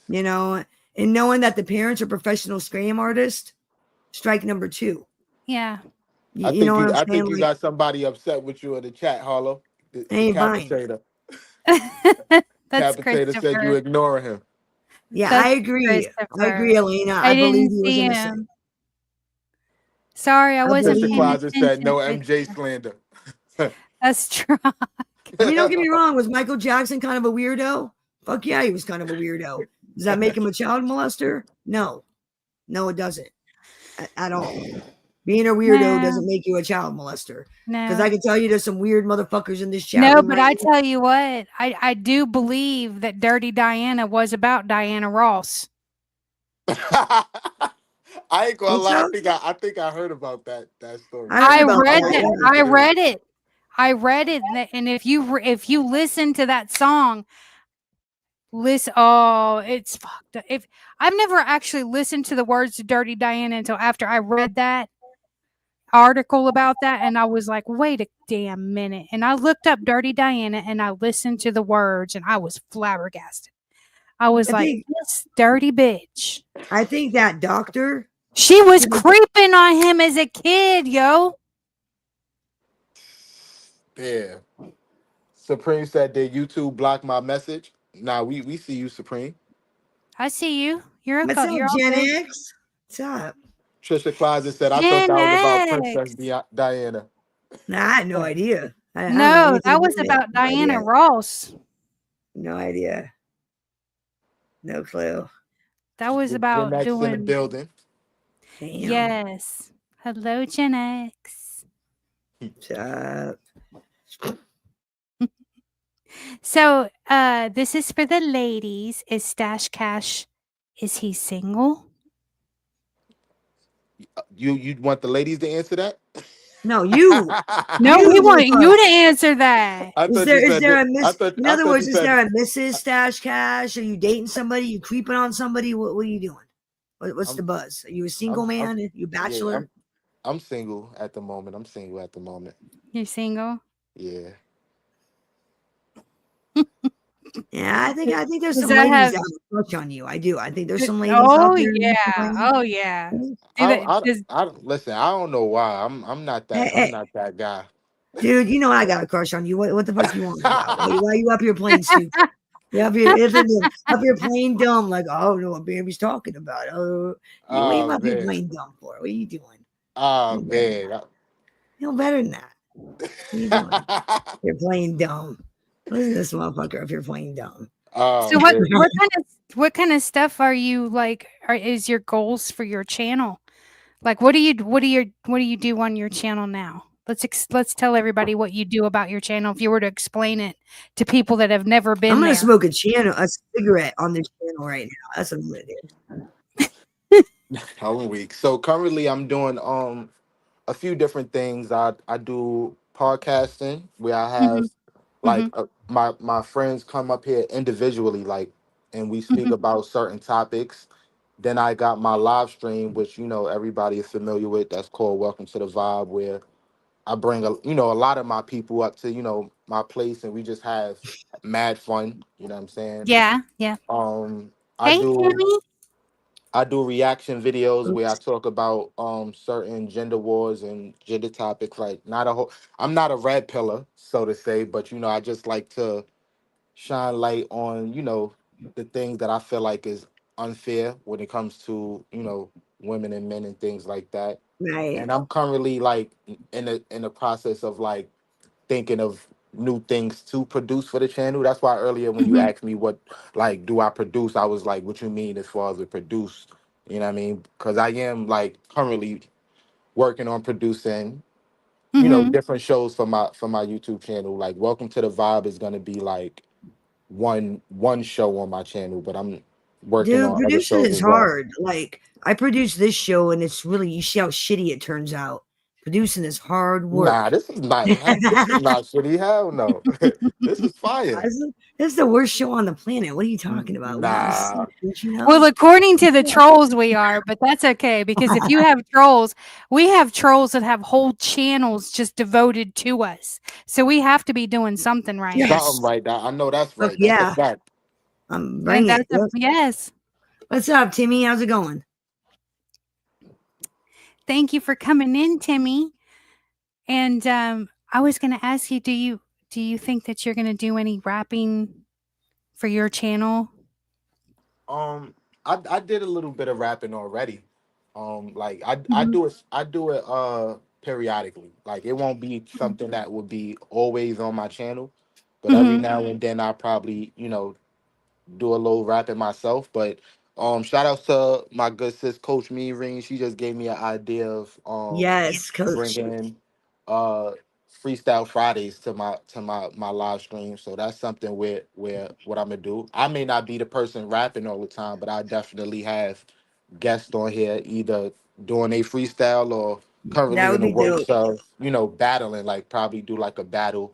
You know, and knowing that the parents are professional scam artists, strike number two. Yeah. You know what I'm I saying? think you Like, got somebody upset with you in the chat, Harlow. I The ain't buying. capitator. That's Capitator said you Christopher. ignoring him. Yeah, I That's agree. I Christopher. agree, Elena. I I believe didn't he was see innocent. him. Sorry, I I wasn't Trisha paying believe. Closet said attention, no MJ Christopher. slander. That's true. I mean, don't get me wrong. Was Michael Jackson kind of a weirdo? Fuck yeah, he was kind of a weirdo. Does that make him a child molester? No, no, it doesn't at all. Being a weirdo No, doesn't make you a child molester. Because I no. can tell you there's some weird motherfuckers in this chat No, room but right I now. tell you what, I do believe that Dirty Diana was about Diana Ross. I ain't gonna Think lie. so? I think I heard about that story. I heard I about I read that. want to that. Yeah. look into I this. read it. I read it, and if you listen to that song, listen. Oh, it's fucked up. If I've never actually listened to the words to Dirty Diana until after I read that article about that, and I was like, wait a damn minute. And I looked up Dirty Diana, and I listened to the words, and I was flabbergasted. I was I like, think this dirty bitch. I think that doctor. She was creeping on him as a kid, yo. Yeah. Supreme said, "Did YouTube block my message?" Nah, we see you, Supreme. I see you. What's up, You're all Gen good. X? What's up? Trisha Closet said, "I thought Gen that was about Princess X. Diana." Nah, I had no idea. I don't know No, anything that was about it. about No idea. Diana Ross. No idea. No clue. That was Gen about X in the doing building. Damn. yes. Hello, Gen X. Uh, So, this is for the ladies. Is Stash Cash, is he single? You want the ladies to answer that? no, you, No, you, we want you motherfucker. to answer that. I Is thought you there is said there that. a miss? In I other thought words, you is there said. a Mrs. Stash Cash? Are you dating somebody? You creeping on somebody? What are you doing? What's the I'm buzz? Are you a single I'm man? Are you yeah. bachelor? I'm single at the moment. I'm single at the moment. You're single? Yeah. Yeah, I think there's Does some that ladies have that have a crush on you. I do. I think there's some ladies out Oh, there in this yeah. land. Oh, yeah. Do that does I listen. I don't know why. Hey, I'm hey, not that guy. dude, you know I got a crush on you. What the fuck you want about? Why you up here playing stupid? You up here, up here playing dumb, like oh, I don't know what baby's talking about. Oh, what are you Oh up here man. playing dumb for? What are you doing? Oh You know better than that. man. You know better than that. What are you doing? You're playing dumb. Listen to this motherfucker if you're playing dumb. Oh So what man. what kind of stuff are you like is your goals for your channel? Like what do you do on your channel now? Let's tell everybody what you do about your channel if you were to explain it to people that have never I'm been gonna there. smoke a cigarette on this channel right now. That's what I'm gonna do. Hell week. So currently I'm doing a few different things. I do podcasting where I have Mhm. like Mhm. my friends come up here individually, like, and we speak Mhm. about certain topics. Then I got my live stream, which everybody is familiar with. That's called Welcome to the Vibe, where I bring a lot of my people up to my place, and we just have mad fun. You know what I'm saying? Yeah, yeah. Um, I Hey, do Tammy. I do reaction videos where I talk about certain gender wars and gender topics. Like not a whole, I'm not a red pillar, so to say, but I just like to shine light on the things that I feel like is unfair when it comes to women and men and things like that. Right. And I'm currently like in the process of like thinking of new things to produce for the channel. That's why earlier when you Mhm. asked me what like do I produce, I was like, what you mean as far as the produce? You know what I mean? Because I am like currently working on producing, Mhm. different shows for my YouTube channel. Like Welcome to the Vibe is gonna be like one show on my channel, but I'm working Dude, on other producing shows is as well. hard. Like I produce this show and it's really you see how shitty it turns out. Producing is hard Nah, work. this is not this is not shitty. Hell no. This is fire. This is the worst show on the planet. What are you talking about? We Nah. don't you Well, know? according to the trolls, we are, but that's okay because if you have trolls, we have trolls that have whole channels just devoted to us. So we have to be doing something right. Something Yes. right now. I know that's Fuck right. That's a yeah. fact. And Bring it. that's a yes. What's up, Timmy? How's it going? Thank you for coming in, Timmy. And I was going to ask you, do you think that you're going to do any rapping for your channel? Um, I did a little bit of rapping already. Like Mhm. I do it periodically. Like it won't be Mhm. something that would be always on my channel, but every Mhm. now and then I probably do a little rapping myself. But shout out to my good sis Coach Me Ring. She just gave me an idea of Yes, coach. bringing uh freestyle Fridays to my live stream. So that's something where what I'm gonna do. I may not be the person rapping all the time, but I definitely have guests on here either doing a freestyle or That currently in would the be works dope. of battling, like probably do like a battle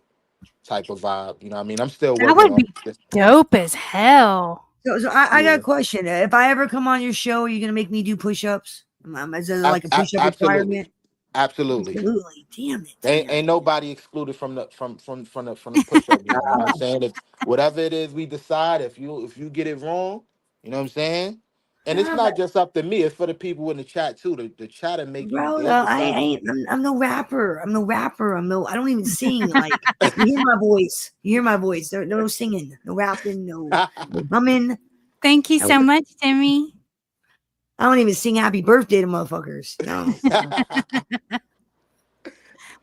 type of vibe. You know what I mean? I'm still That working would on be this. dope as hell. So I got Yeah. a question. If I ever come on your show, are you gonna make me do push-ups? Is there like a push-up Absolutely. requirement? Absolutely. Absolutely. Ain't Damn it. nobody excluded from the push up game. You know what I'm saying? If whatever it is we decide, if you get it wrong, you know what I'm saying? And it's Nah, but not just up to me, it's for the people in the chat too. The chat will make you bro, they'll I decide. ain't. I'm no rapper. I'm no rapper. I'm no. I don't even sing. Like you hear my voice. You hear my voice. There, no singing, no rapping, no humming. Thank you No, so much, Timmy. I don't even sing happy birthday to motherfuckers. No.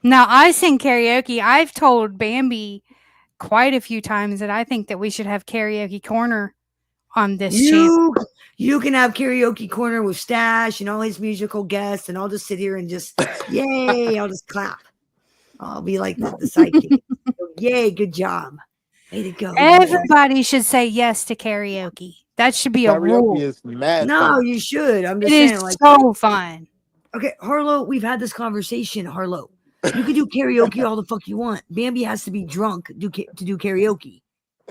Now I sing karaoke. I've told Bambi quite a few times that I think that we should have karaoke corner on this channel. You can have karaoke corner with Stash and all his musical guests, and I'll just sit here and just yay. I'll just clap. I'll be like the sidekick. So, yay, good job. Way to go. You did it. Everybody should say yes to karaoke. That should be a Karaoke rule. is mad No, fun. you should. I'm It just is saying, like, so fun. okay, Harlow, we've had this conversation, Harlow. You can do karaoke all the fuck you want. Bambi has to be drunk to do karaoke.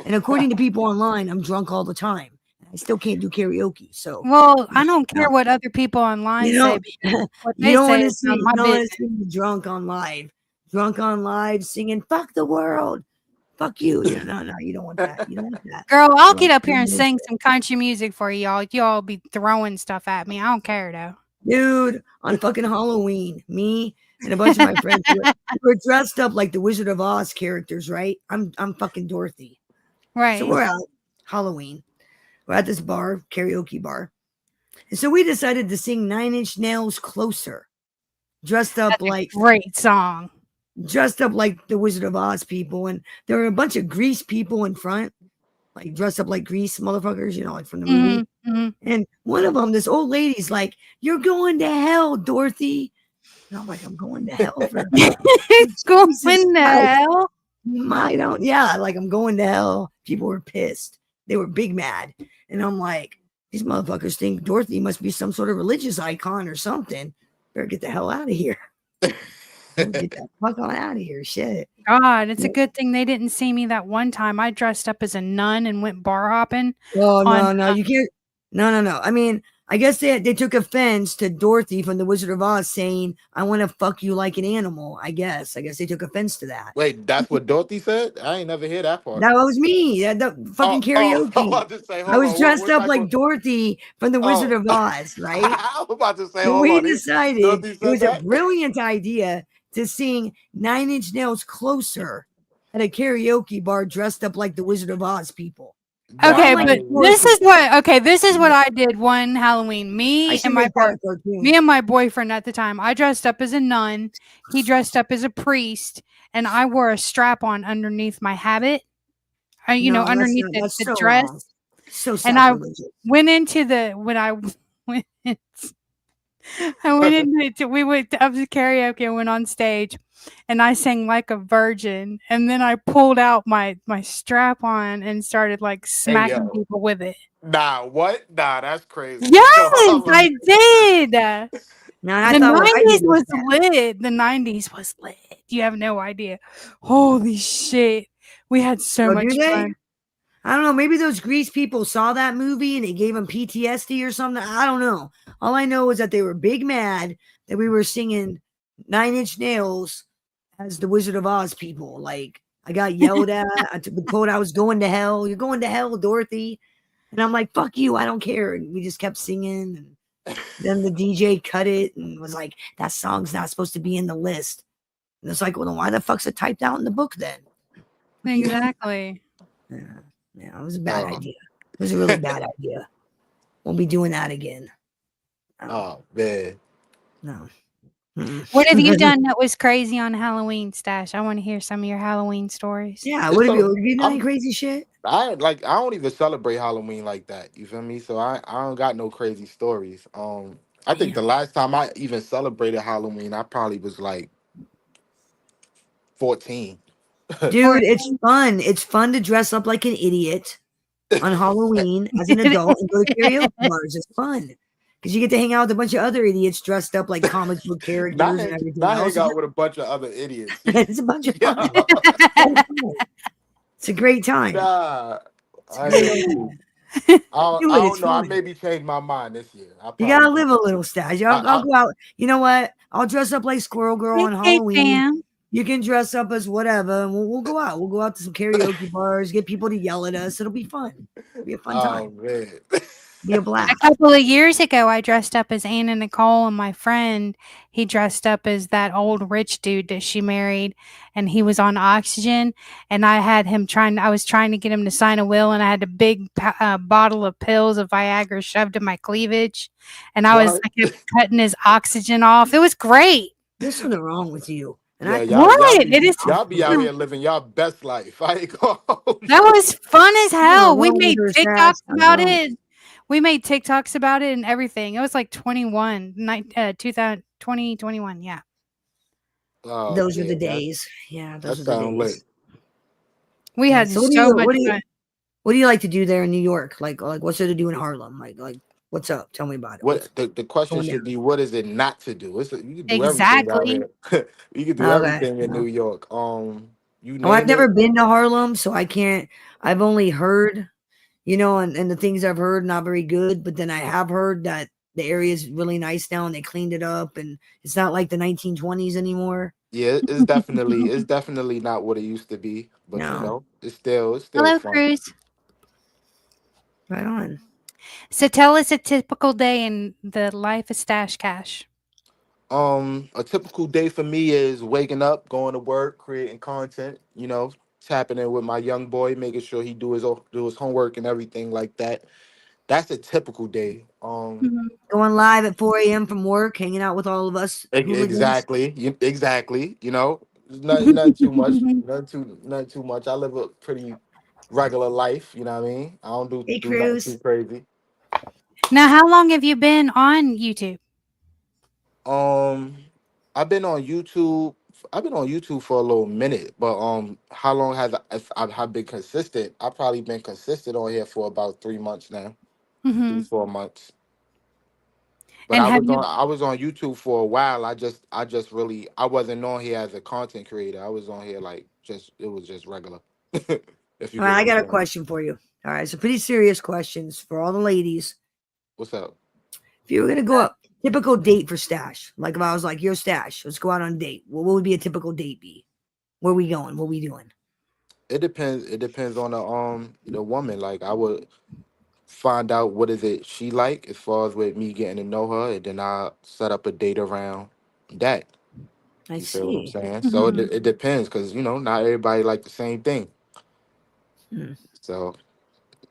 And according to people online, I'm drunk all the time. I still can't do karaoke. So, Well, I don't care what other people online you say know, because what you they don't say want to is see not you my don't want business. to see me drunk on live singing "Fuck the world." Fuck you. No, you don't want that. You don't want that. Girl, I'll So, get up here and sing some country music for y'all. Y'all be throwing stuff at me. I don't care though. dude, on fucking Halloween, me and a bunch of my friends we were dressed up like the Wizard of Oz characters, right? I'm fucking Dorothy. So Right. we're out Halloween. We're at this bar, karaoke bar. And so we decided to sing 9 Inch Nails Closer. Dressed up That's a like great song. the Wizard of Oz people. And there were a bunch of Grease people in front, like dressed up like Grease motherfuckers, like from the movie. Mm-hmm. And one of them, this old lady's like, "You're going to hell, Dorothy." And I'm like, "I'm going to hell for Going Jesus to Christ." hell. I don't, yeah, like I'm going to hell. People were pissed. They were big mad. And I'm like, these motherfuckers think Dorothy must be some sort of religious icon or something. Better get the hell out of here. Get the fuck on out of here. Shit. God, it's a good thing they didn't see me that one time. I dressed up as a nun and went bar hopping. Oh, on no, you can't. No. I mean, I guess they took offense to Dorothy from The Wizard of Oz saying, "I want to fuck you like an animal." I guess they took offense to that. Wait, that's what Dorothy said? I ain't never hear that part. That was me. The fucking I'm karaoke. about to say, I hold was on. What, dressed what up type like of? Dorothy from The Wizard Oh, of Oz, right? I was about to say, So hold we on. decided Dorothy it said was a that? brilliant idea to sing 9 Inch Nails Closer at a karaoke bar dressed up like the Wizard of Oz people. So I'm Okay, like but No. this Dorothy. is what I did one Halloween. I should make that a cartoon. Me and my boyfriend at the time. I dressed up as a nun. He dressed up as a priest, and I wore a strap on underneath my habit. No, that's Underneath not. the, That's the so dress. wrong. So And I sacrilegious. went into the when I went. I went into we went up to karaoke and went on stage, and I sang like a virgin, and then I pulled out my strap on and started like Hey, smacking yo. people with it. Nah, what? Nah, that's crazy. So Yes, hold on. I did. Now I The thought what I 90s did was was that. lit. The 90s was lit. You have no idea. Holy shit. We had so Oh, do much they? fun. I don't know. Maybe those Grease people saw that movie and it gave them PTSD or something. I don't know. All I know is that they were big mad that we were singing 9 Inch Nails as the Wizard of Oz people. Like, I got yelled at. I took the quote, "I was going to hell. You're going to hell, Dorothy." And I'm like, "Fuck you. I don't care." And we just kept singing. And then the DJ cut it and was like, "That song's not supposed to be in the list." And it's like, well, then why the fuck's it typed out in the book then? Exactly. Yeah, it was a bad Oh, idea. It was a really bad idea. Won't be doing that again. oh man. No. What have you done that was crazy on Halloween, Stash? I want to hear some of your Halloween stories. Yeah, what have So you done any crazy shit? I don't even celebrate Halloween like that. You feel me? So I don't got no crazy stories. I think the Damn. last time I even celebrated Halloween, I probably was like 14. Or Dude, it's fun. It's fun to dress up like an idiot on Halloween as an adult and go to karaoke bars. It's fun. Because you get to hang out with a bunch of other idiots dressed up like comic book characters and everything Not else. hang out with a bunch of other idiots. It's a bunch of fun. Yeah. It's a great time. Nah. It's a I great ain't old cool. time. I Do it. It's don't know. I fun. maybe changed my mind this year. I You gotta probably live a little, Stash. I'll I go out. You know what? I'll dress up like Squirrel Girl on hey, Halloween. Tam. You can dress up as whatever, and we'll go out. We'll go out to some karaoke bars, get people to yell at us. It'll be fun. It'll be a fun oh time. man. Be a A blast. couple of years ago, I dressed up as Anna Nicole, and my friend, he dressed up as that old rich dude that she married, and he was on oxygen. And I was trying to get him to sign a will, and I had a big bottle of pills of Viagra shoved in my cleavage, and I What? kept cutting his oxygen off. It was great. There's something wrong with you. And Yeah, I What? It is. y'all be out here living y'all best life. I ain't gonna hold That you. was fun as hell. We wrong with made her, Stash. TikToks Something about wrong. it. We made TikToks about it and everything. It was like 2021. Yeah. Oh Those are yeah, the days. Yeah, that those are the sound lit. days. We Yeah. had So so much fun. what do you like to do there in New York? Like what's there to do in Harlem? Like what's up? Tell me about it. What's What the question going should down? be? What is it not to do? You can do everything out Exactly. here. You can do Okay. everything in New York. You Oh, I've name never it. been to Harlem, so I can't. I've only heard, and the things I've heard not very good. But then I have heard that the area is really nice now, and they cleaned it up, and it's not like the 1920s anymore. Yeah, it's definitely not what it used to be, but No, it's still Hello, fun. Cruz. right on. So tell us a typical day in the life of Stash Cash. A typical day for me is waking up, going to work, creating content, tapping in with my young boy, making sure he do his homework and everything like that. That's a typical day. Mhm. Going live at 4 a.m. from work, hanging out with all of us hooligans. Exactly. Exactly. Nothing too much. Nothing too much. I live a pretty regular life. You know what I mean? I don't Hey, do nothing Cruz. too crazy. Now, how long have you been on YouTube? Um, I've been on YouTube. I've been on YouTube for a little minute, but how long has if I have been consistent? I've probably been consistent on here for about 3 months now, three Hmm. 4 months. But And have you? I was on YouTube for a while. I just really I wasn't on here as a content creator. I was on here like just it was just regular. If you All right, get I what I'm got a saying. question for you. All right, so pretty serious questions for all the ladies. What's up? If you were gonna go up, typical date for Stash. Like if I was like, "Your Stash, let's go out on a date." What would be a typical date be? Where we going? What we doing? It depends on the woman. Like I would find out what is it she like as far as with me getting to know her, and then I set up a date around that. I You feel what I'm see. saying? So Mhm. it depends because not everybody like the same thing. Hmm. So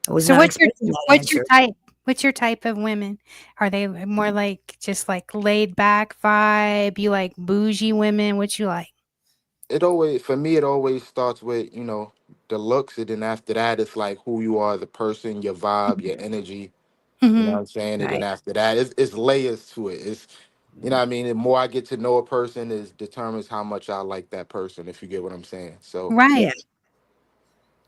I was So not what's your expecting that what's your answer. type? What's your type of women? Are they more like just like laid back vibe? You like bougie women? What you like? it always for me it always starts with the looks, and then after that it's like who you are as a person, your vibe, your energy. You know Hmm. what I'm saying? And then Right. after that, it's layers to it. It's what I mean. The more I get to know a person, is determines how much I like that person. If you get what I'm saying. So Yeah. Right.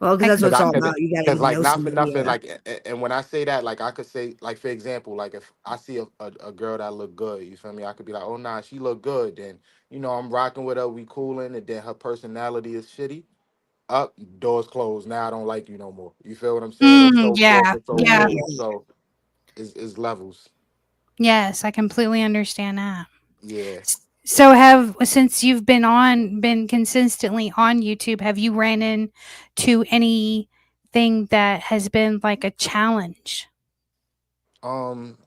Well, because I that's what because it's I all could about. You got to because get to like know not for somebody. nothing Yeah. like and when I say that, like I could say, like for example, like if I see a girl that look good, you feel me, I could be like, oh nah, she look good. Then I'm rocking with her, we cooling, and then her personality is shitty. Up, doors closed, now I don't like you no more. You feel what I'm saying? And so forth Yeah. and so Yeah. Right. forth. So it's levels. Yes, I completely understand that. Yeah. So have since you've been consistently on YouTube, have you ran into anything that has been like a challenge? um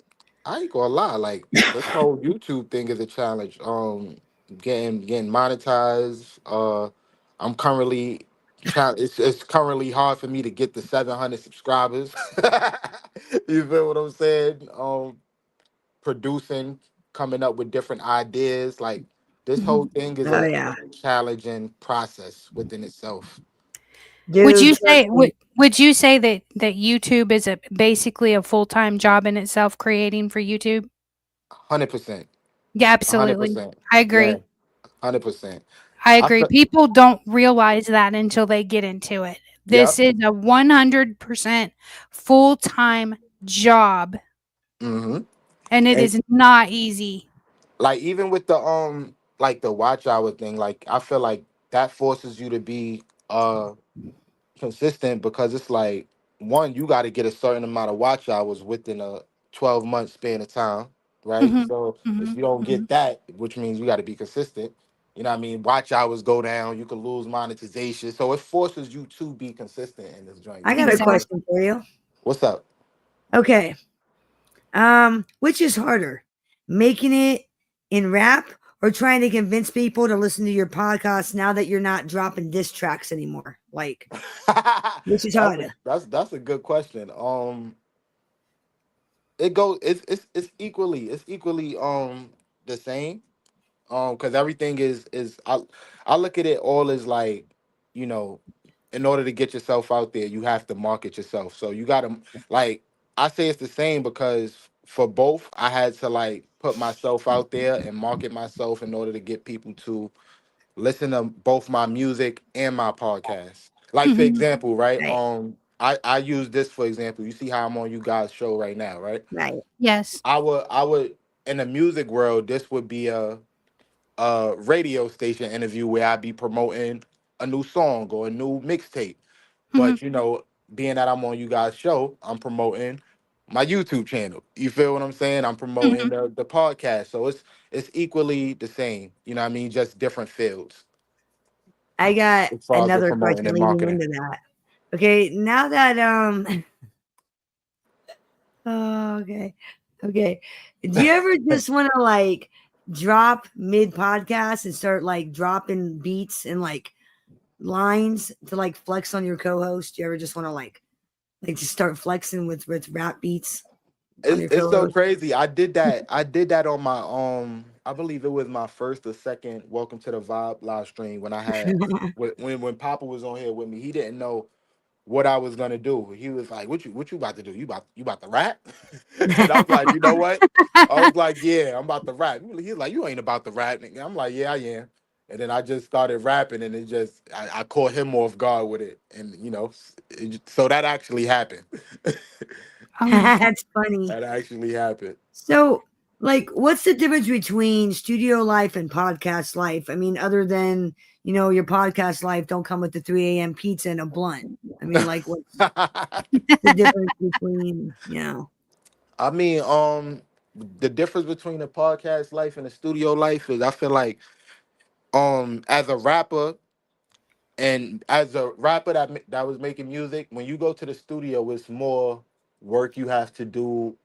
I ain't gonna lie, like this whole YouTube thing is a challenge. Getting monetized. I'm currently it's currently hard for me to get the 700 subscribers. You feel what I'm saying? Producing, coming up with different ideas. Like this whole Mhm. thing is Oh a yeah, challenging process within itself. Would dude. you Trust say me. would you say that YouTube is a basically a full-time job in itself creating for YouTube? 100%. Yeah, hundred absolutely. percent. I Yeah, agree. 100%. I I agree. feel, People don't realize that until they get into it. yep. This is a 100% full-time job Hmm. and it is not easy. Like even with the like the watch hour thing, like I feel like that forces you to be consistent, because it's like, one, you got to get a certain amount of watch hours within a 12-month span of time, right? Mhm. So if Mhm. you don't Mhm. get that, which means you got to be consistent, you know what I mean, watch hours go down, you could lose monetization, so it forces you to be consistent in this joint. I You got a feel me? question for you. What's up? Okay. Which is harder, making it in rap or trying to convince people to listen to your podcast now that you're not dropping diss tracks anymore? Like, which is harder? That's a good question. It goes it's equally the same, because everything is I look at it all as like, you know in order to get yourself out there, you have to market yourself. So you got to, like, I say it's the same because for both I had to like put myself out there and market myself in order to get people to listen to both my music and my podcast. Like for Mhm. example, right? Right. I use this for example. You see how I'm on you guys' show right now, right? Right. Yes. I would in the music world, this would be a radio station interview where I'd be promoting a new song or a new mixtape. Mhm. But being that I'm on you guys' show, I'm promoting my YouTube channel. You feel what I'm saying? I'm promoting Mhm. the podcast. So it's equally the same. You know what I mean? Just different fields I got as far as the another promoting question and leading marketing. into that. Okay, now that oh, okay. Okay. Do you ever just want to like drop mid podcast and start like dropping beats and like lines to like flex on your co-host? Do you ever just want to like just start flexing with rap beats on your It's so co-host? crazy. I did that. I did that on my I believe it was my first or second Welcome to the Vibe live stream when I had when Papa was on here with me. He didn't know what I was gonna do. He was like, "What you about to do? You about to rap?" And I was like, "You know what?" I was like, "Yeah, I'm about to rap." He's like, "You ain't about to rap." Nigga. I'm like, "Yeah, I am." And then I just started rapping, and I caught him off guard with it, and so that actually happened. Um, That's funny. That actually happened. So, like, what's the difference between studio life and podcast life? I mean, other than your podcast life don't come with the 3 a.m. pizza and a blunt. I mean, like, what's the difference between I mean, the difference between the podcast life and the studio life is I feel like, as a rapper and as a rapper that was making music, when you go to the studio, it's more work you have to do.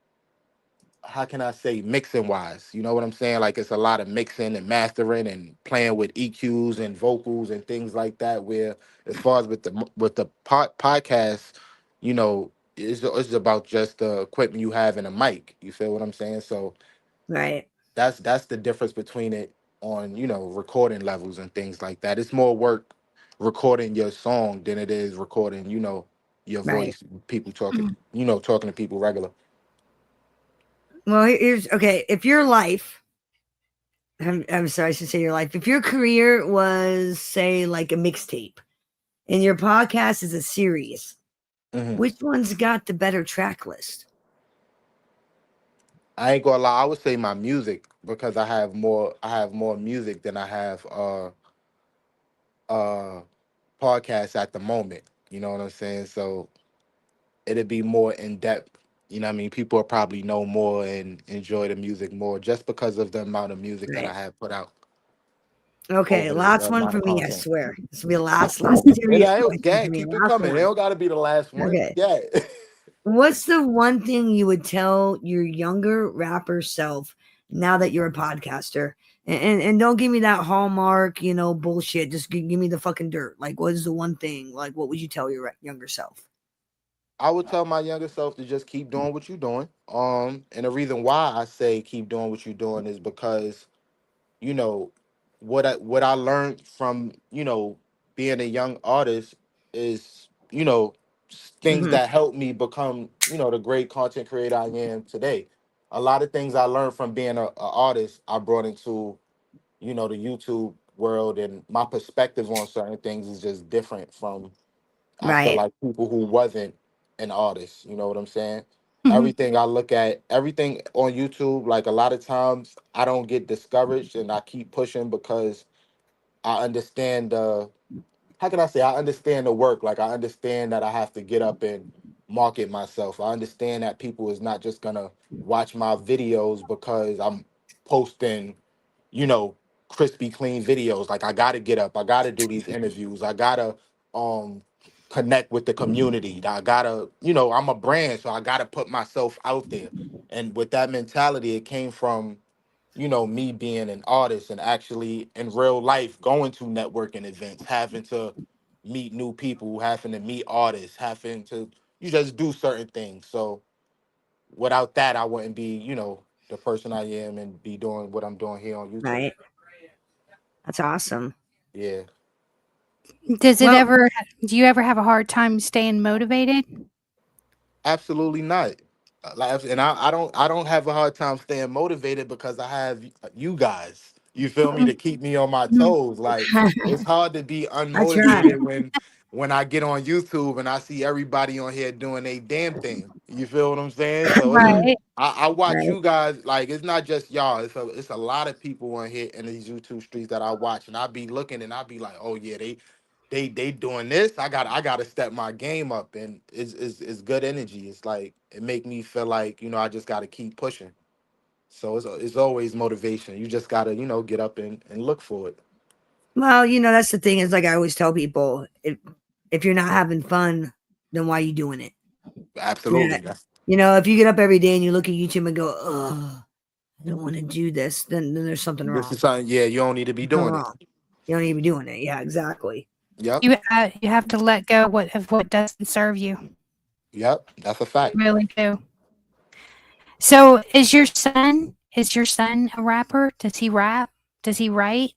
How can I say mixing wise? You know what I'm saying? Like it's a lot of mixing and mastering and playing with EQs and vocals and things like that. Where as far as with the podcast, it's about just the equipment you have in a mic. You feel what I'm saying? So right, that's the difference between it on recording levels and things like that. It's more work recording your song than it is recording your right. voice, people talking, talking to people regular. Well, here's okay. If your life, I'm sorry, I should say your life. If your career was, say, like a mixtape, and your podcast is a series, Hmm. which one's got the better track list? I ain't gonna lie. I would say my music because I have more music than I have uh podcasts at the moment. You know what I'm saying? So it'd be more in depth. You know what I mean? People will probably know more and enjoy the music more just because of the amount of music that I Right. have put out Okay, over the last one amount for of me. I content. swear, this will be the last And serious question for Gad, me. keep it Last coming. It one. don't gotta be the last one. Okay. Yeah. What's the one thing you would tell your younger rapper self now that you're a podcaster? And don't give me that hallmark, bullshit. Just give me the fucking dirt. Like, what is the one thing? Like, what would you tell your younger self? I would tell my younger self to just keep doing what you're doing. And the reason why I say keep doing what you're doing is because you know what I learned from being a young artist is things Hmm. that helped me become the great content creator I am today. A lot of things I learned from being a artist I brought into the YouTube world, and my perspectives on certain things is just different from I feel Right. like people who wasn't an artist. You know what I'm saying? mhm. Everything I look at, everything on YouTube, like a lot of times I don't get discouraged and I keep pushing because I understand the how can I say I understand the work. Like I understand that I have to get up and market myself. I understand that people is not just gonna watch my videos because I'm posting you know, crispy clean videos. Like I gotta get up, I gotta do these interviews, I gotta um connect with the community. I gotta, I'm a brand, so I gotta put myself out there. And with that mentality, it came from, me being an artist and actually in real life going to networking events, having to meet new people, having to meet artists, having to you just do certain things. So without that, I wouldn't be, the person I am and be doing what I'm doing here on YouTube. Right. That's awesome. Yeah, Does it Well, ever? Do you ever have a hard time staying motivated? absolutely not. And I don't have a hard time staying motivated because I have you guys. You feel me? To keep me on my Mhm. toes. Like it's hard to be I try. unmotivated when I get on YouTube and I see everybody on here doing a damn thing. You feel what I'm saying? So it's a Right. I watch Right. you guys like it's not just y'all. It's a lot of people on here in these YouTube streets that I watch, and I be looking and I be like, oh yeah, they doing this. I gotta step my game up, and it's good energy. It's like it make me feel like I just gotta keep pushing. So it's always motivation. You just gotta get up and look for it. Well, that's the thing is like I always tell people, if you're not having fun, then why are you doing it? If you're Absolutely. not, if you get up every day and you look at YouTube and go, oh, I don't want to do this, then there's something This is wrong. something. Yeah, you don't need to be Something doing it. wrong. You don't even be doing it. Yeah, exactly. Yep. You have to let go of what doesn't serve you. Yep. That's a fact. Really do. So, is your son a rapper? Does he rap? Does he write?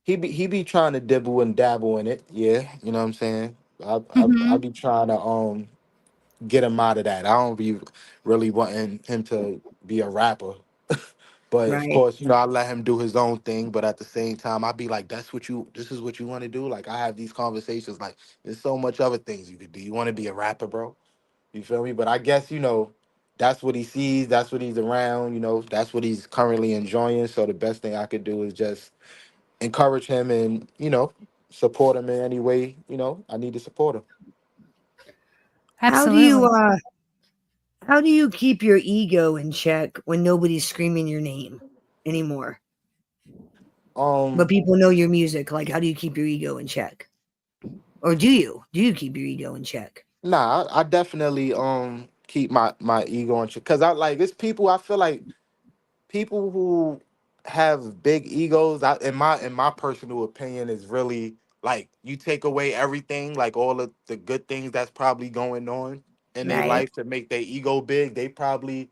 He be trying to dibble and dabble in it. Yeah, you know what I'm saying. I Mhm. be trying to get him out of that. I don't be really wanting him to be a rapper. But of Right. course, I let him do his own thing. But at the same time, I be like, this is what you want to do. Like I have these conversations. Like there's so much other things you could do. You want to be a rapper, bro? You feel me? But I guess that's what he sees. That's what he's around. That's what he's currently enjoying. So the best thing I could do is just encourage him and support him in any way. I need to support him. How do you Absolutely. uh how do you keep your ego in check when nobody's screaming your name anymore? But Um, people know your music. Like how do you keep your ego in check? Or do you? Do you keep your ego in check? nah, I definitely keep my ego in check because I like it's people. I feel like people who have big egos, in my personal opinion, is really like you take away everything, like all of the good things that's probably going on in their Right. life to make their ego big. They probably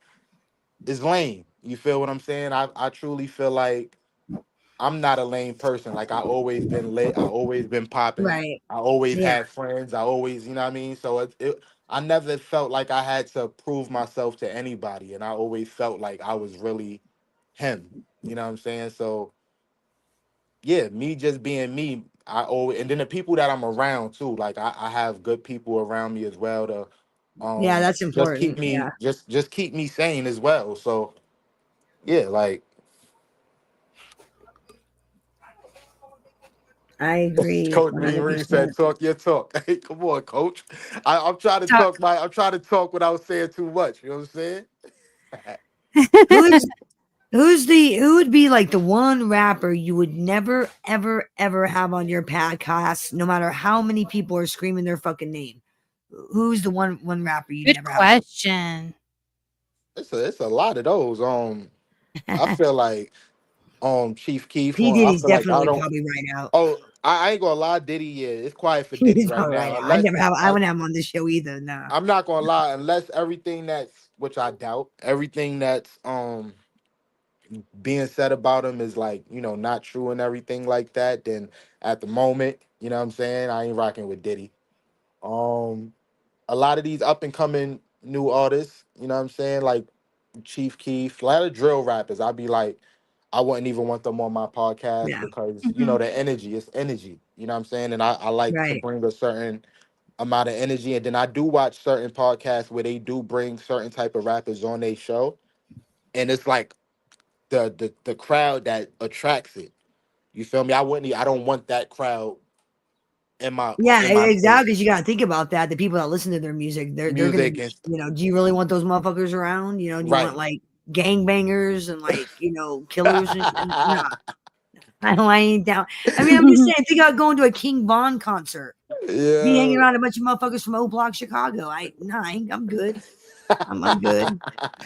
is lame. You feel what I'm saying? I truly feel like I'm not a lame person. Like I always been lit. I always been popping. Right. I always Yeah. had friends. I always, you know what I mean. So I never felt like I had to prove myself to anybody, and I always felt like I was really him. You know what I'm saying? So yeah, me just being me. I always, and then the people that I'm around too. Like I have good people around me as well to Yeah, that's just keep important. me Yeah. just keep me sane as well. So yeah, like I agree Coach Green Green said, 100%. "Talk your talk." Hey, come on, Coach. I'm trying to Talk. talk I'm trying to talk without saying too much. You know what I'm saying? Who's who would be like the one rapper you would never ever ever have on your podcast no matter how many people are screaming their fucking name? Who's the one rapper you'd Good never have question. It's a lot of those. I on? feel like Chief Keef. P I Diddy's feel like I definitely don't. probably right out. Oh, I ain't gonna lie, Diddy. Yeah, it's quiet for Diddy He's right probably right now. out. I Unless never have I wouldn't have him on this show either. No. I'm not gonna lie, unless everything that's which I doubt, everything that's being said about him is like not true and everything like that. Then at the moment, you know what I'm saying, I ain't rocking with Diddy. Um, a lot of these up and coming new artists, you know what I'm saying, like Chief Keef, a lot of drill rappers. I'd be like, I wouldn't even want them on my podcast Yeah. because Mhm. the energy, it's energy. You know what I'm saying, and I like to Right. bring a certain amount of energy, and then I do watch certain podcasts where they do bring certain type of rappers on their show, and it's like the crowd that attracts it. You feel me? I don't want that crowd in my Yeah, in my exactly. space. 'Cause you gotta think about that. The people that listen to their music, they're gonna, Music and do you really want those motherfuckers around? Do you want right. like gangbangers and like, killers and no, I ain't down. I mean, I'm just saying, think about going to a King Von concert. Be hanging Yeah. around a bunch of motherfuckers from O Block, Chicago. I'm good. I'm good.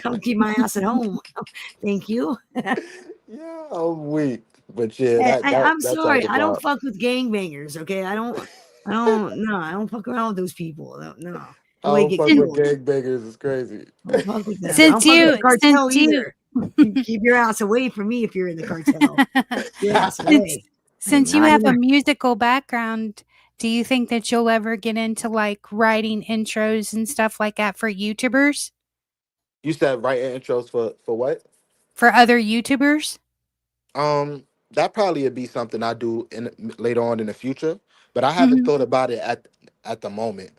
I'm keep my ass at home. Thank you. Yeah, I'm weak. But yeah, Hey, that that I'm that type sorry. of I don't vibe. fuck with gangbangers. Okay, I don't fuck around with those people. No, no. I The way don't get fuck Since with killed. gangbangers. It's crazy. Don't fuck with them. I since don't fuck with the you since cartel you either. Keep your ass away from me if you're in the cartel. Your ass since away. I'm since you not have a even. musical background, do you think that you'll ever get into like writing intros and stuff like that for YouTubers? You said writing intros for what? For other YouTubers? That probably would be something I do in later on in the future, but I haven't Mhm, thought about it at the moment.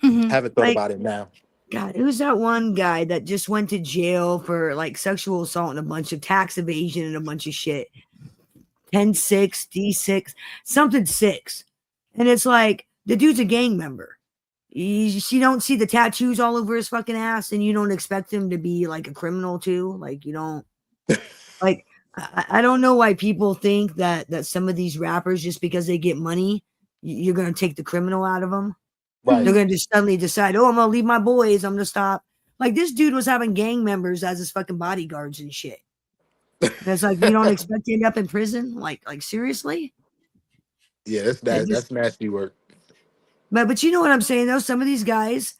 mhm. Haven't thought Like, about it now. God, who's that one guy that just went to jail for like sexual assault and a bunch of tax evasion and a bunch of shit? 10-6, D6, something six. And it's like the dude's a gang member. You don't see the tattoos all over his fucking ass, and you don't expect him to be like a criminal too. Like you don't like. I don't know why people think that some of these rappers, just because they get money, you're gonna take the criminal out of them. They're Right. gonna just suddenly decide, oh, I'm gonna leave my boys. I'm gonna stop. Like this dude was having gang members as his fucking bodyguards and shit. And it's like you don't expect to end up in prison. Like seriously? Yeah, that's It just that's nasty work. but you know what I'm saying though? Some of these guys,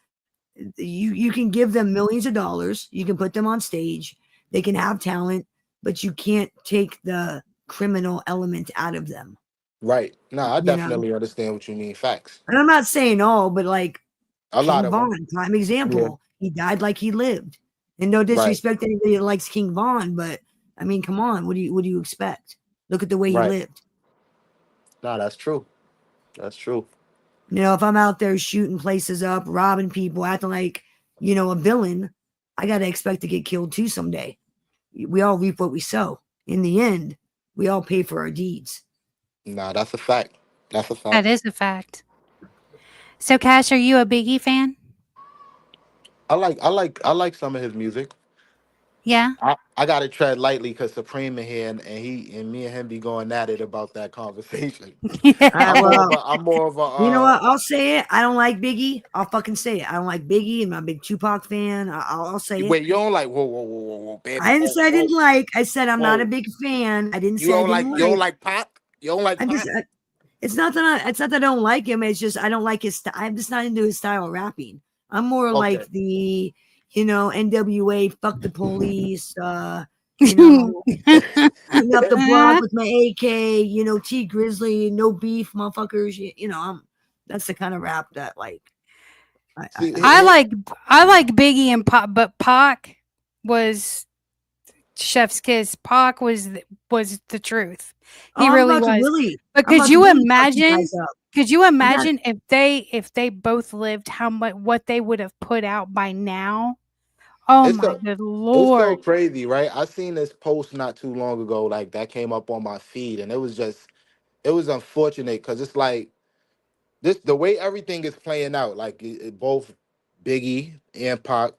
you can give them millions of dollars, you can put them on stage, they can have talent, but you can't take the criminal element out of them, Right. No, I you know. definitely understand what you mean. Facts. And I'm not saying all, but like A lot King of them. Von, prime Yeah. example. He died like he lived. And no Right. disrespect to anybody that likes King Von, but I mean, come on, what do you expect? Look at the way he Right. lived. No, that's true. That's true. You know, if I'm out there shooting places up, robbing people, acting like, a villain, I gotta expect to get killed too someday. We all reap what we sow. In the end, we all pay for our deeds. Nah, that's a fact. That's a That fact. is a fact. So, Cash, are you a Biggie fan? I like some of his music. Yeah. I gotta tread lightly because Supreme in here and me and him be going at it about that conversation. Well, I'm more of a you know what? I'll say it. I don't like Biggie. I'll fucking say it. I don't like Biggie. I'm not a big Tupac fan. I'll say it. wait, you don't like whoa, babe. I didn't Whoa, say I whoa, didn't like. I said I'm not a whoa. big fan. I didn't You say I don't didn't like you don't like. like pop? You don't like I'm pop? just. It's not that it's not that I don't like him. It's just I don't like his. I'm just not into his style of rapping. I'm more Okay. like the, NWA. Fuck the police. You know, Hang up the block with my AK, T Grizzly, no beef, motherfuckers. That's the kind of rap that like See, I I like. like I like Biggie and Pac, but Pac was Chef's kiss. Pac was the truth. Oh, He I'm really about to was. really, But I'm about to really fuck you guys up. could you I got imagine if they both lived how much what they would have put out by now? Oh it's my so good it's so lord. crazy, right? I seen this post not too long ago, like that came up on my feed, and it was unfortunate because it's like this the way everything is playing out, like both Biggie and Pac,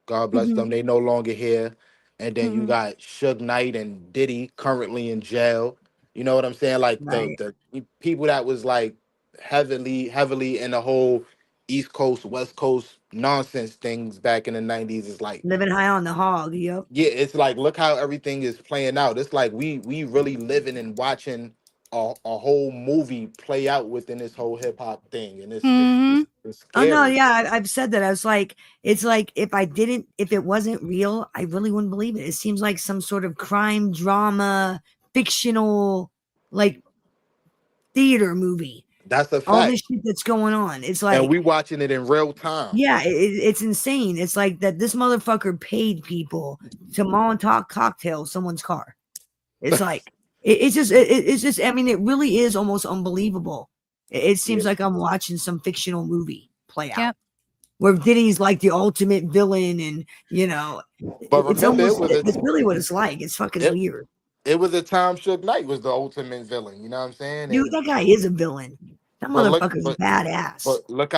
God bless Mhm, them, they no longer here, and then you mhm, got Suge Knight and Diddy currently in jail. You know what I'm saying? Like right. the people that was like heavily in the whole East Coast West Coast nonsense things back in the '90s is like Living high on the hog. Yep. yeah, it's like look how everything is playing out. It's like we really living and watching a whole movie play out within this whole hip hop thing, and mhm. it's Oh no, scary. yeah, I've said that. I was like, it's like if it wasn't real, I really wouldn't believe it. It seems like some sort of crime drama, fictional, like theater movie. That's a All fact, this shit that's going on. It's and like, we watching it in real time. yeah, it's insane. It's like that this motherfucker paid people to Molotov cocktail someone's car. It's like it's just. I mean, it really is almost unbelievable. It seems Yeah, like I'm watching some fictional movie play out Yep. where Diddy's like the ultimate villain, and but it's remember, almost it's really what it's like. It's fucking it weird, it was a time Suge Knight was the ultimate villain. You know what I'm saying? dude. And That guy is a villain. That but look, motherfucker's badass. but look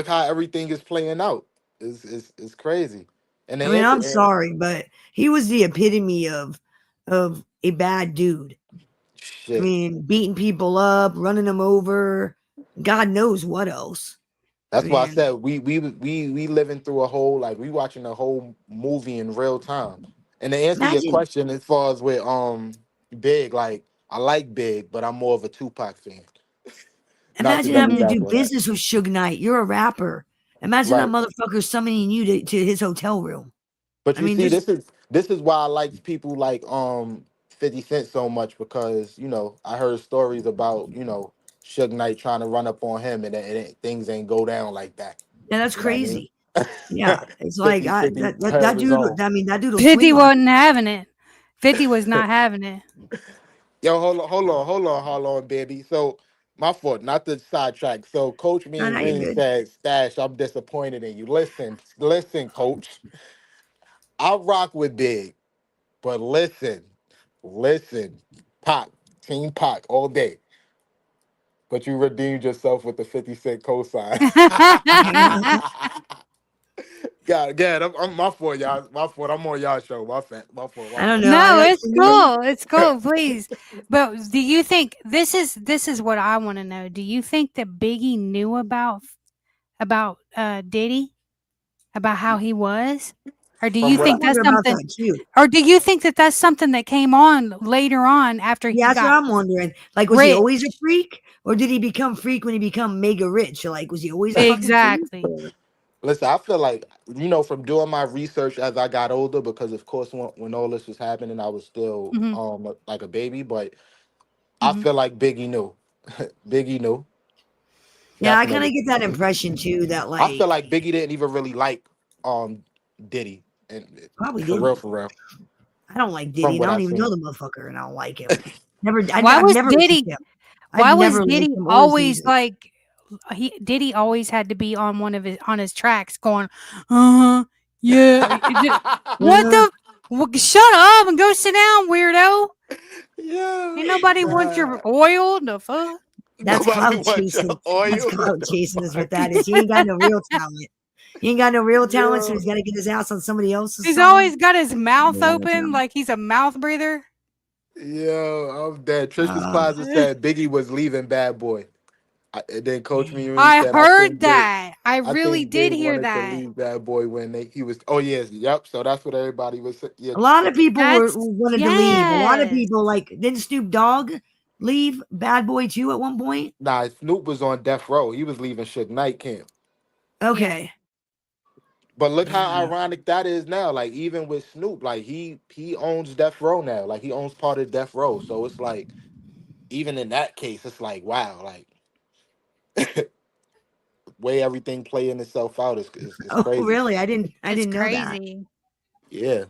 how everything is playing out. It's crazy, and the I mean, answer I'm sorry, but he was the epitome of a bad dude. I shit. mean, beating people up, running them over, God knows what else. I That's why I mean, said we living through a whole like we watching a whole movie in real time. And to answer your imagine question, as far as with Big, like I like Big, but I'm more of a Tupac fan. Not to imagine double having to Mhm. back do on that. business with Suge Knight. You're a rapper. Imagine that Right. motherfucker summoning you to his hotel room. But I you mean, see, there's this is why I like people like 50 Cent so much because I heard stories about Suge Knight trying to run up on him and things ain't go down like that. yeah, that's You know what I mean? crazy. Yeah, it's like 50 50 that held his dude. own. I mean, that dude will swing 50 on you. wasn't having it. 50 was not having it. Yo, hold on, baby. So my fault, not the sidetrack. So Coach No, Mean no, you're Green good. said, Stash, I'm disappointed in you. Listen, Coach. I rock with Big, but listen, Pac, Team Pac all day. But you redeemed yourself with the 50 Cent cosign. God, I'm my fault, y'all. My fault. I'm on y'all show. My fault. I My don't fault. know. I No, like it's for me. cool. It's cool, please. But do you think this is what I want to know. Do you think that Biggie knew about Diddy? About how he was? Or do From you I what? think that's wonder about something that too. or do you think that that's something that came on later on after he Yeah, that's what got I'm wondering. Like, was he rich? always a freak, or did he become freak when he become mega rich? Or like, was he always a fucking freak? Exactly. Or- Listen, I feel like from doing my research as I got older, because of course when all this was happening, I was still Mhm. like a baby. But I Mhm. feel like Biggie knew. Biggie knew Yeah, I kind of definitely. get that impression too. That I feel like like Biggie didn't even really like Diddy, and probably for didn't. real, for real. I don't like From Diddy, and what I don't I've even know seen. the motherfucker, and I don't like him. Never. Why I've was never listened Diddy to him. I've why was never liked Diddy him or his always music. like Diddy always had to be on one of his tracks going, uh-huh, yeah. What Uh, the shut up and go sit down, weirdo. Yeah, Ain't nobody wants nah. your oil. The fuck? that's Nobody clout wants your chasing. That's oil. clout chasing is what that is. He ain't got no real talent. He ain't got no real talent, so Yo, he's got to get his ass on somebody else's He's song. always got his mouth Yeah, open like he's a mouth breather. yo, I'm dead. Trisha's uh, Closet said Biggie was leaving Bad Boy. And then Coach Mean I said, heard that. I I really think did Big hear wanted to that. leave Bad Boy when he was. Oh yes, yep. So that's what everybody was. Yeah. a lot of people were That's wanted to leave. A lot of yes. people like didn't Snoop Dogg leave Bad Boy 2 at one point? Nah, Snoop was on death row. He was leaving Suge Knight camp. Yeah. Okay. But look how Yeah. ironic that is now. Like even with Snoop, like he owns Death Row now. Like he owns part of Death Row. So it's like even in that case, it's like wow, like way everything playing itself out is Oh, crazy. really? I It's didn't know that. crazy. Yeah.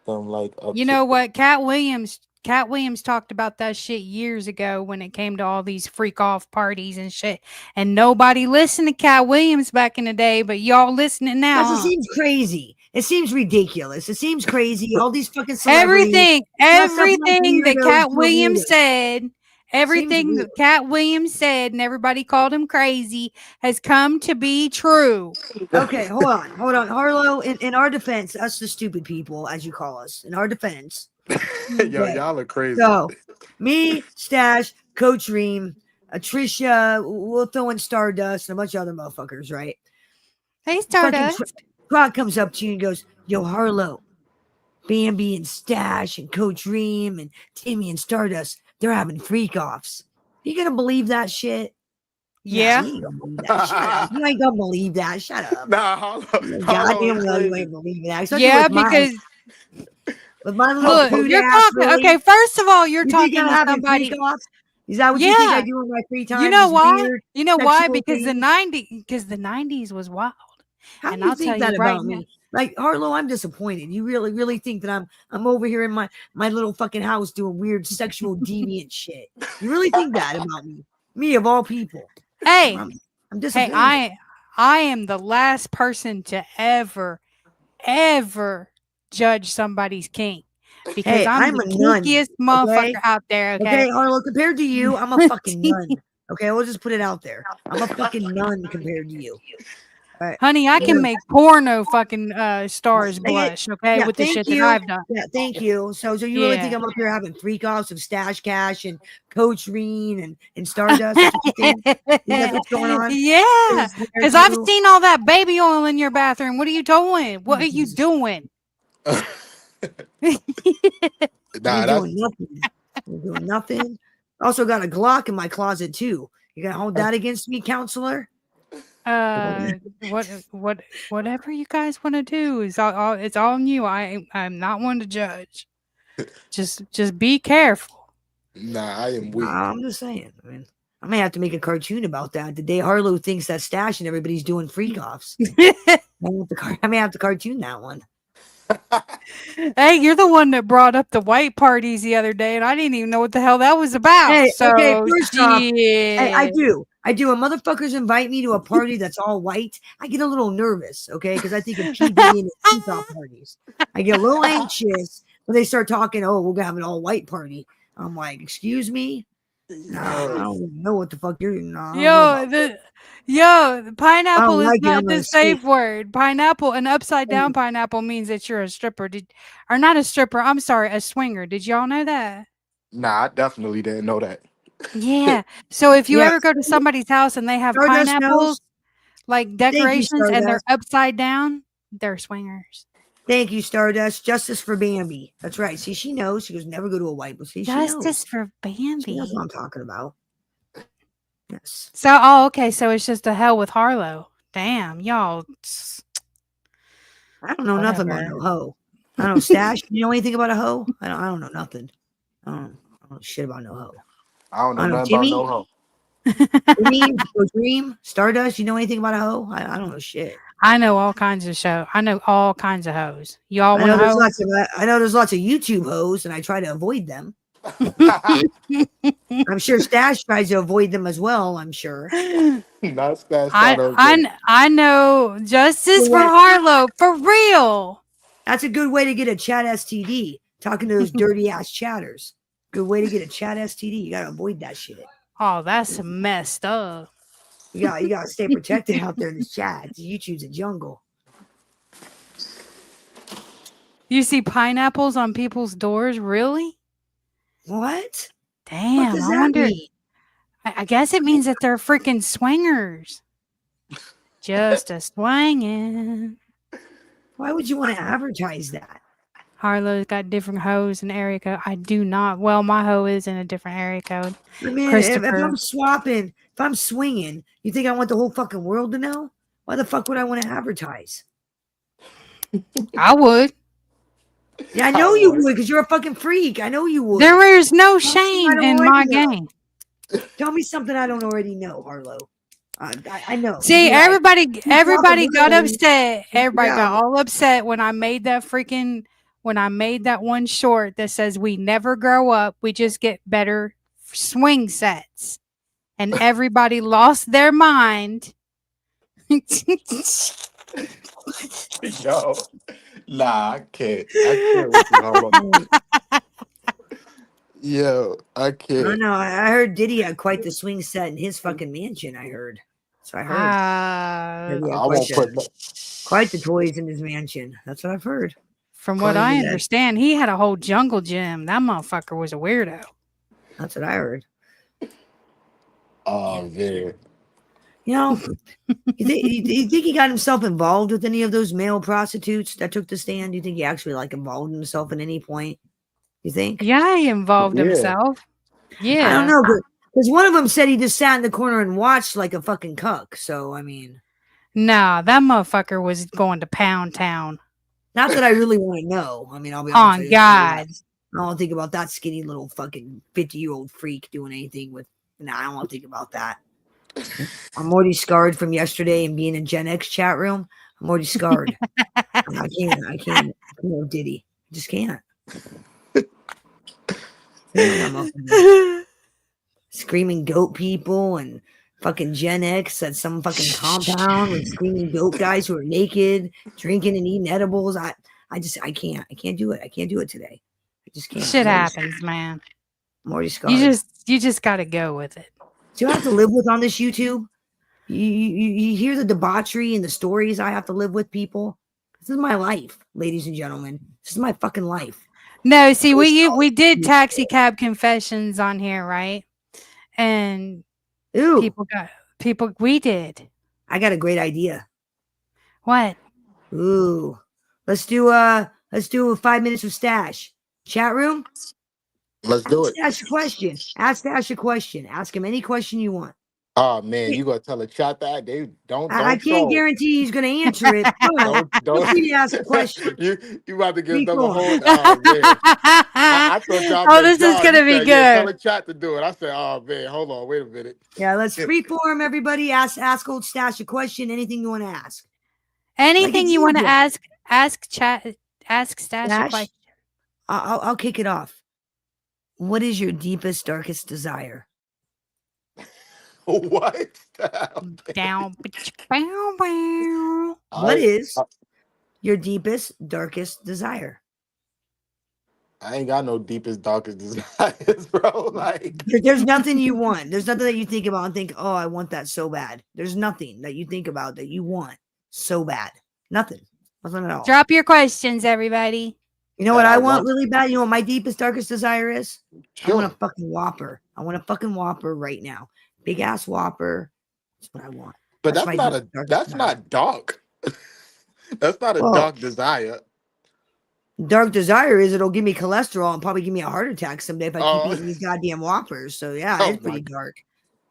So I'm like up You to know what? Cat Williams talked about that shit years ago when it came to all these freak off parties and shit. And nobody listened to Cat Williams back in the day, but y'all listening now, Because it huh? seems crazy. It seems ridiculous. It seems crazy. All these fucking celebrities Everything, dress up like everything that weirdos Cat doing Williams weirdos. said, Seems everything weird. that Cat Williams said, and everybody called him crazy, has come to be true. Okay, hold on. Harlow, in our defense, us the stupid people, as you call us, in our defense. Mm. yo, Okay. y'all are crazy. So me, Stash, Coach Reem, Tricia, we'll throw in Stardust and a bunch of other motherfuckers, right? Hey, Fucking Stardust. Croc comes up to you and goes, Yo, Harlow, Bambi and Stash and Coach Reem and Timmy and Stardust, they're having freak offs. You gonna believe that shit? No, Yeah. you ain't gonna believe that. Shut up. You ain't gonna believe that. Shut up. Nah, Hollow is Goddamn well you crazy. ain't believing that. Especially Yeah, because with my little look, prude you're ass, talking. Okay, really. first of all, you're You think I'm talking to having freak somebody. offs? Is that what you think I Yeah. do in my free You time? know Just why? weird You know why? sexual Because the things? 90s, because the 90s was wild. How do And you I'll tell think you that right about now. me? Like Harlow, I'm disappointed. You really think that I'm over here in my little fucking house doing weird sexual deviant shit. You really think that about me? Me of all people. Hey, I'm, I'm hey, disappointed. I am the last person to ever judge somebody's kink because Hey, I'm I'm the a nun. kinkiest Okay. motherfucker out there, okay? Okay, Harlow, compared to you, I'm a fucking nun. Okay, we'll just put it out there. I'm a fucking nun compared to you. All right. Honey, I can Yeah. make porno fucking stars Okay, blush, okay, yeah, with the thank shit that you. I've done. Yeah, thank you. So you really think Yeah. I'm up here having freak offs of Stash Cash and Coach Reen and Stardust? That's what you think? Think that's what's going on? Yeah, Is there because I've too? seen all that baby oil in your bathroom. What are you doing? What are you Jesus, doing? you're Nah, that's doing nothing. You're doing nothing. Also got a Glock in my closet too. You gonna hold that against me, counselor? Whatever you guys want to do is all it's all on you. I'm not one to judge. Just be careful. nah. I am weak. Nah, I'm just saying. I mean, I may have to make a cartoon about that. The day Harlow thinks that's Stash and everybody's doing freak offs. I may have to cartoon that one. Hey, you're the one that brought up the white parties the other day, and I didn't even know what the hell that was about. Hey, okay, So, first off, I shit. do. I do. When motherfuckers invite me to a party that's all white, I get a little nervous, okay? Because I think of PB and peacock parties. I get a little anxious when they start talking, oh, we're gonna have an all white party. I'm like, excuse me? Nah, I don't even know what the fuck you're I don't know about that. The If I pineapple don't is like it, I'm not gonna the escape. safe word. Pineapple, an upside down pineapple means that you're a stripper. Or not a stripper? I'm sorry, a swinger. Did y'all know that? Nah, I definitely didn't know that. Yeah. So if you Yeah, ever go to somebody's house and they have Stardust pineapples knows. like Thank you, decorations and they're Stardust. upside down, they're swingers. Thank you, Stardust. Justice for Bambi. That's right. See, she knows. She goes, never go to a white. But see, she Justice knows. for She knows Bambi. what I'm talking about. Yes. So, oh, okay. So it's just a hell with Harlow. Damn, y'all. I don't know nothing about Whatever. no hoe. I don't stash. You know anything about a hoe? I don't know nothing. I don't know shit about no hoe. I don't know I don't know. nothing about no Timmy, hoe. Dream, Stardust. You know anything about a hoe? I don't know shit. I know all kinds of I know all kinds of hoes. Y'all I want know a there's hoe? lots of YouTube hoes, and I try to avoid them. I'm sure Stash tries to avoid them as well. I'm sure. Not Stash trying to avoid. I know justice So for Harlow for real. that's a good way to get a chat STD. Talking to those dirty ass chatters. Good way to get a chat STD. You gotta avoid that shit. Oh, that's messed up. You gotta stay protected out there in this chat. YouTube's a jungle. You see pineapples on people's doors? Really? What? What Damn. does I that wonder. mean? I guess it means that they're freaking swingers. Just a swinging. Why would you want to advertise that? Harlow's got different hoes and area code. I do not. Well, my hoe is in a different area code. I mean, if Christopher. I'm swapping, if I'm swinging, you think I want the whole fucking world to know? Why the fuck would I want to advertise? I would. Yeah, I know you would because you're a fucking freak. I know you would. There is no Tell me something I shame don't in already my know. game. Tell me something I don't already know, Harlow. I know. You'd See, be like, everybody got guacamole. upset. Everybody Yeah, got all upset when I made that one short that says we never grow up, we just get better swing sets. And everybody lost their mind. Yo, nah, I can't. I can't with you, hold on. Yo, I I don't can't. know. I heard Diddy had quite the swing set in his fucking mansion. I heard. So I heard. Heard he had I won't put no. quite the toys in his mansion. That's what I've heard. From what According I to that, understand, he had a whole jungle gym. That motherfucker was a weirdo. that's what I heard. Oh man. You know, you think he got himself involved with any of those male prostitutes that took the stand? Do you think he actually like involved himself at any point? You think? Yeah, he involved Yeah. himself. I don't Yeah. know, because one of them said he just sat in the corner and watched like a fucking cuck. So I mean, Nah, that motherfucker was going to Pound Town. not that I really want to know. I mean, I'll be honest On with you. God. I don't think about that skinny little fucking 50-year-old freak doing anything with. Nah, I don't want to think about that. I'm already scarred from yesterday and being in Gen X chat room. I'm already scarred. I can't with Diddy. I just can't. Screaming goat people and fucking Gen X at some fucking compound with screaming goat guys who are naked, drinking and eating edibles. I can't do it. I can't do it today. I just can't. Shit happens, man. I'm already scarred. You just gotta go with it. Do I have to live with on this YouTube? You hear the debauchery and the stories I have to live with, people. This is my life, ladies and gentlemen. This is my fucking life. No, see, we did taxi cab confessions on here, right? And Ooh, we did. I got a great idea. What? Ooh, let's do 5 minutes of stash. Chat room. Let's do it. Ask a question. Ask Stash a question. Ask him any question you want. Oh man, you gonna tell a chat that they don't I can't troll. guarantee he's going to answer it. But Don't feel free to ask a question. you about to give Keep them a going. whole man. I thought y'all Oh, meant this is John. gonna You be said, yeah, tell good. the chat to do it. I said, oh man, hold on, wait a minute. Yeah, let's freeform everybody. Ask old Stash a question. Anything you want to ask. Anything you want to example. ask chat, Ask Stash a Stash, question. I'll kick it off. What is your deepest, darkest desire? What? Down, bow, bow. What I, is I your deepest, darkest desire? I ain't got no deepest, darkest desires, bro. Like, There's nothing you want. There's nothing that you think about and think, oh, I want that so bad. There's nothing that you think about that you want so bad. Nothing. Nothing at all. Drop your questions, everybody. You know what that I I want want. really bad? You know what my deepest, darkest desire is? I want Sure. a fucking Whopper. I want a fucking Whopper right now. Big ass Whopper. That's what I want. But That's my deepest, darkest that's desire. not dark. That's not a Well, dark desire. dark desire is it'll give me cholesterol and probably give me a heart attack someday if I keep Oh, eating these goddamn Whoppers. So yeah, oh it's my. pretty dark.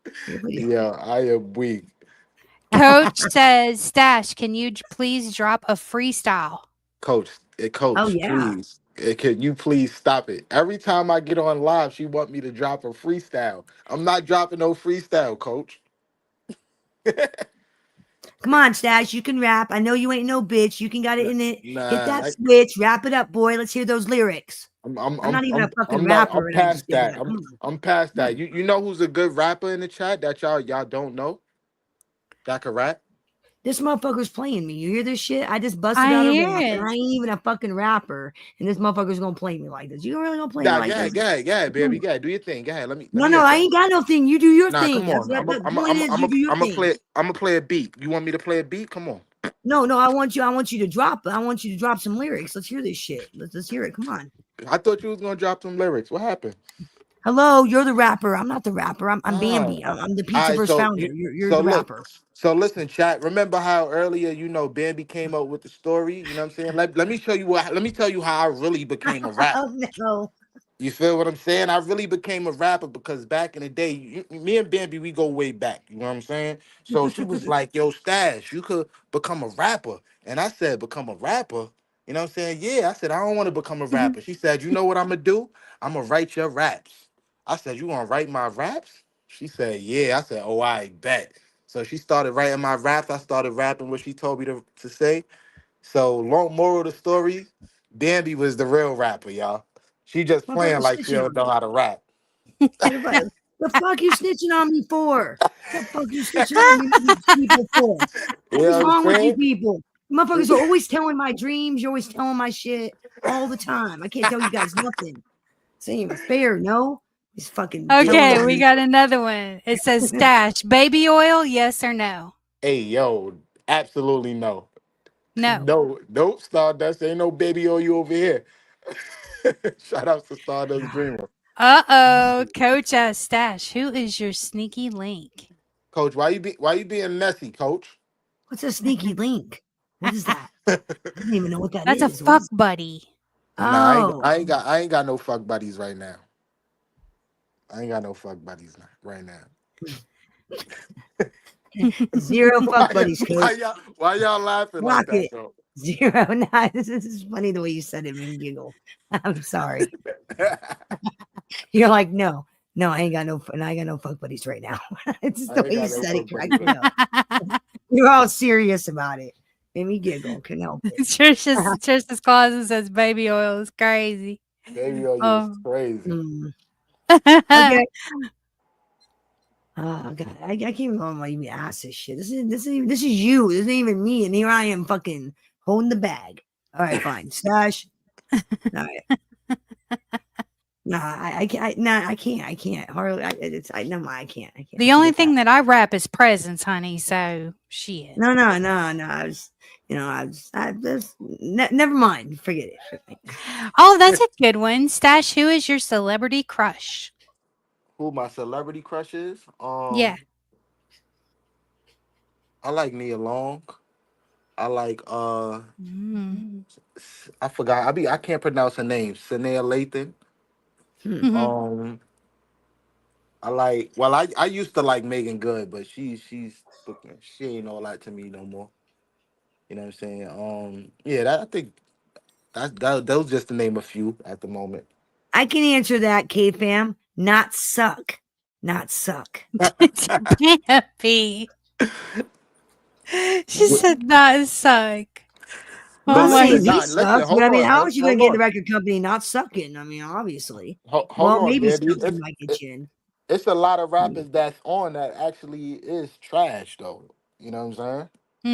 It's pretty dark. Yeah, I am weak. Coach says, Stash, can you please drop a freestyle? Coach, Oh coach, yeah. please. Can you please stop it? Every time I get on live, she want me to drop a freestyle. I'm not dropping no freestyle, coach. Come on, Stash. You can rap. I know you ain't no bitch. You can got it in it. Hit Nah, that switch. Wrap it up, boy. Let's hear those lyrics. I'm not even a fucking I'm not. I'm rapper, and I just past think of that. that. Come on. I'm past Come that. on. You know who's a good rapper in the chat that y'all don't know that can rap? This motherfucker's playing me. You hear this shit? I just busted I out a hear rap, and it. I ain't even a fucking rapper. And this motherfucker's gonna play me like this. You really gonna play me Yeah, like this? baby, yeah. Do your thing. Go ahead. Let No, me no, hear I something. ain't got no thing. You do your Nah, thing. come That's on. what the point is. You do your thing. I'm gonna play a beat. You want me to play a beat? Come on. No, no, I want you to drop. I want you to drop some lyrics. Let's hear this shit. Let's hear it. Come on. I thought you was gonna drop some lyrics. What happened? Hello, you're the rapper. I'm not the rapper. I'm Ah, Bambi. I'm the all right. Pizzaverse founder. You're So the look. rapper. So listen, chat. Remember how earlier, Bambi came up with the story. You know what I'm saying? Let me show you what. Let me tell you how I really became a rapper. Oh no. You feel what I'm saying? I really became a rapper because back in the day, me and Bambi, we go way back. You know what I'm saying? So she was like, "Yo, Stash, you could become a rapper," and I said, "Become a rapper." You know what I'm saying? Yeah. I said, "I don't want to become a rapper." She said, "You know what I'm gonna do? I'm gonna write your raps." I said, "You gonna write my raps?" She said, "Yeah." I said, "Oh, I bet." So she started writing my raps. I started rapping what she told me to say. So long moral of the story, Bambi was the real rapper, y'all. She just playing Motherfucker like she snitching don't on know me. how to rap. The fuck you snitching on me for? The fuck you snitching on me people for? You What's know what I'm wrong with you saying? people? Motherfuckers are always telling my dreams. You're always telling my shit all the time. I can't tell you guys nothing. This ain't even fair, no? He's fucking telling Okay, on we me. got another one. It says, Stash, baby oil, yes or no? Hey, yo, absolutely no. No. No, nope, Stardust. Ain't no baby on you over here. Shout out to Stardust Dreamer. Uh-oh. Coach asked Stash, who is your sneaky link? Coach, why you being messy, coach? What's a sneaky link? What is that? I don't even know what that That's a is. What fuck is buddy. Nah, Oh. I ain't got no fuck buddies right now. I ain't got no fuck buddies right now. Zero fuck buddies, coach. Why y'all laughing like Rock that it. though? Zero. Nah, this is funny the way you said it made me giggle. I'm sorry. You're like, no, no, I ain't got no, I ain't got no fuck buddies right now. It's just I the ain't way you got no said it fuck buddies cracked right me up. You're all serious about it. Made me giggle. Couldn't help it. Trisha's closet says baby oil is crazy. now. Baby on you is Oh. crazy. Mm, okay. Oh god, I can't even remember my even ask this shit. This is you. This isn't even me. And here I am, fucking holding the bag. All right, fine. Stash. All right. Nah, I can't. Nah, I can't. I can't. Harlow. No, I can't. I can't. The only Forget that. thing that I wrap is presents, honey. So shit. No, no, no, no. I just, never mind. Forget it. Oh, that's a good one. Stash, who is your celebrity crush? Who my celebrity crush is? Yeah. I like Nia Long. I like Mm. I forgot. I can't pronounce her name. Sanaa Lathan. Hmm. Mhm. Um I like I used to like Megan Good, but she ain't all that to me no more. You know what I'm saying? Yeah, I think those just to name a few at the moment. I can answer that, K fam. Not suck. Not suck. Happy. She said that suck. I'm But Oh not my. saying listen, he nah, listen, sucks, but hold I mean, on, how else you gonna hold get in the on, record company not sucking? I mean, obviously. hold Well, on, maybe baby. sucking might get you in. It's a lot of rappers that's on that actually is trash though. You know what I'm saying?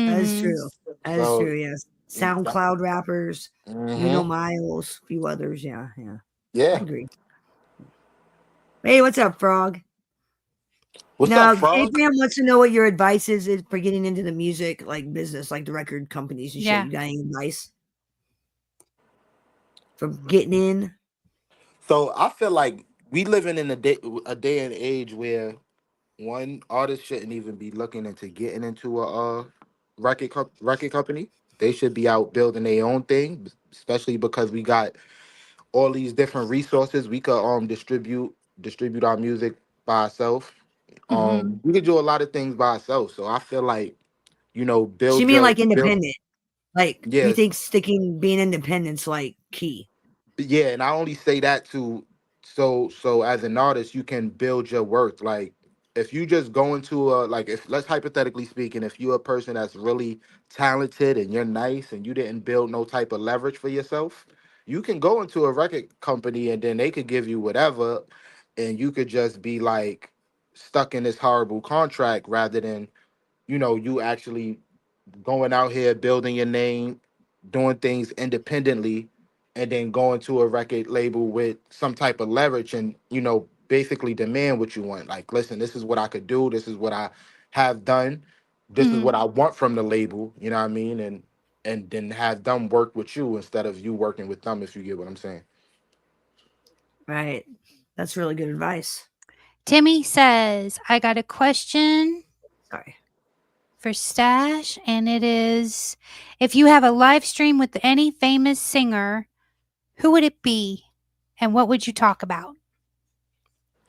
That is Mm-hmm. true. That is So true. Yes. that, SoundCloud rappers, hmm Miles, a few others. Yeah, yeah. I yeah. agree. Hey, what's up, Frog? What's up, Now, Frog? Abraham wants to know what your advice is for getting into the music like business, like the record companies and shit. Yeah. You got any advice for getting in? So I feel like we living in a day and age where one artist shouldn't even be looking into getting into a record company. They should be out building their own thing, especially because we got all these different resources. We could distribute our music by ourselves. Mm-hmm. We could do a lot of things by ourselves. So I feel like So you build mean your like build. independent? Like you Yes, think being independent's like key? yeah, and I only say that to so as an artist you can build your worth. Like if you just go into a like if let's hypothetically speaking, if you're a person that's really talented and you're nice and you didn't build no type of leverage for yourself, you can go into a record company and then they could give you whatever and you could just be like stuck in this horrible contract rather than you actually going out here building your name, doing things independently, and then going to a record label with some type of leverage and basically demand what you want. Like, listen, this is what I could do. This is what I have done. This is Mm-hmm. what I want from the label. You know what I mean? And then have them work with you instead of you working with them. If you get what I'm saying. Right. That's really good advice. Timmy says, I got a question Sorry. for Stash, and it is, if you have a live stream with any famous singer, who would it be? And what would you talk about?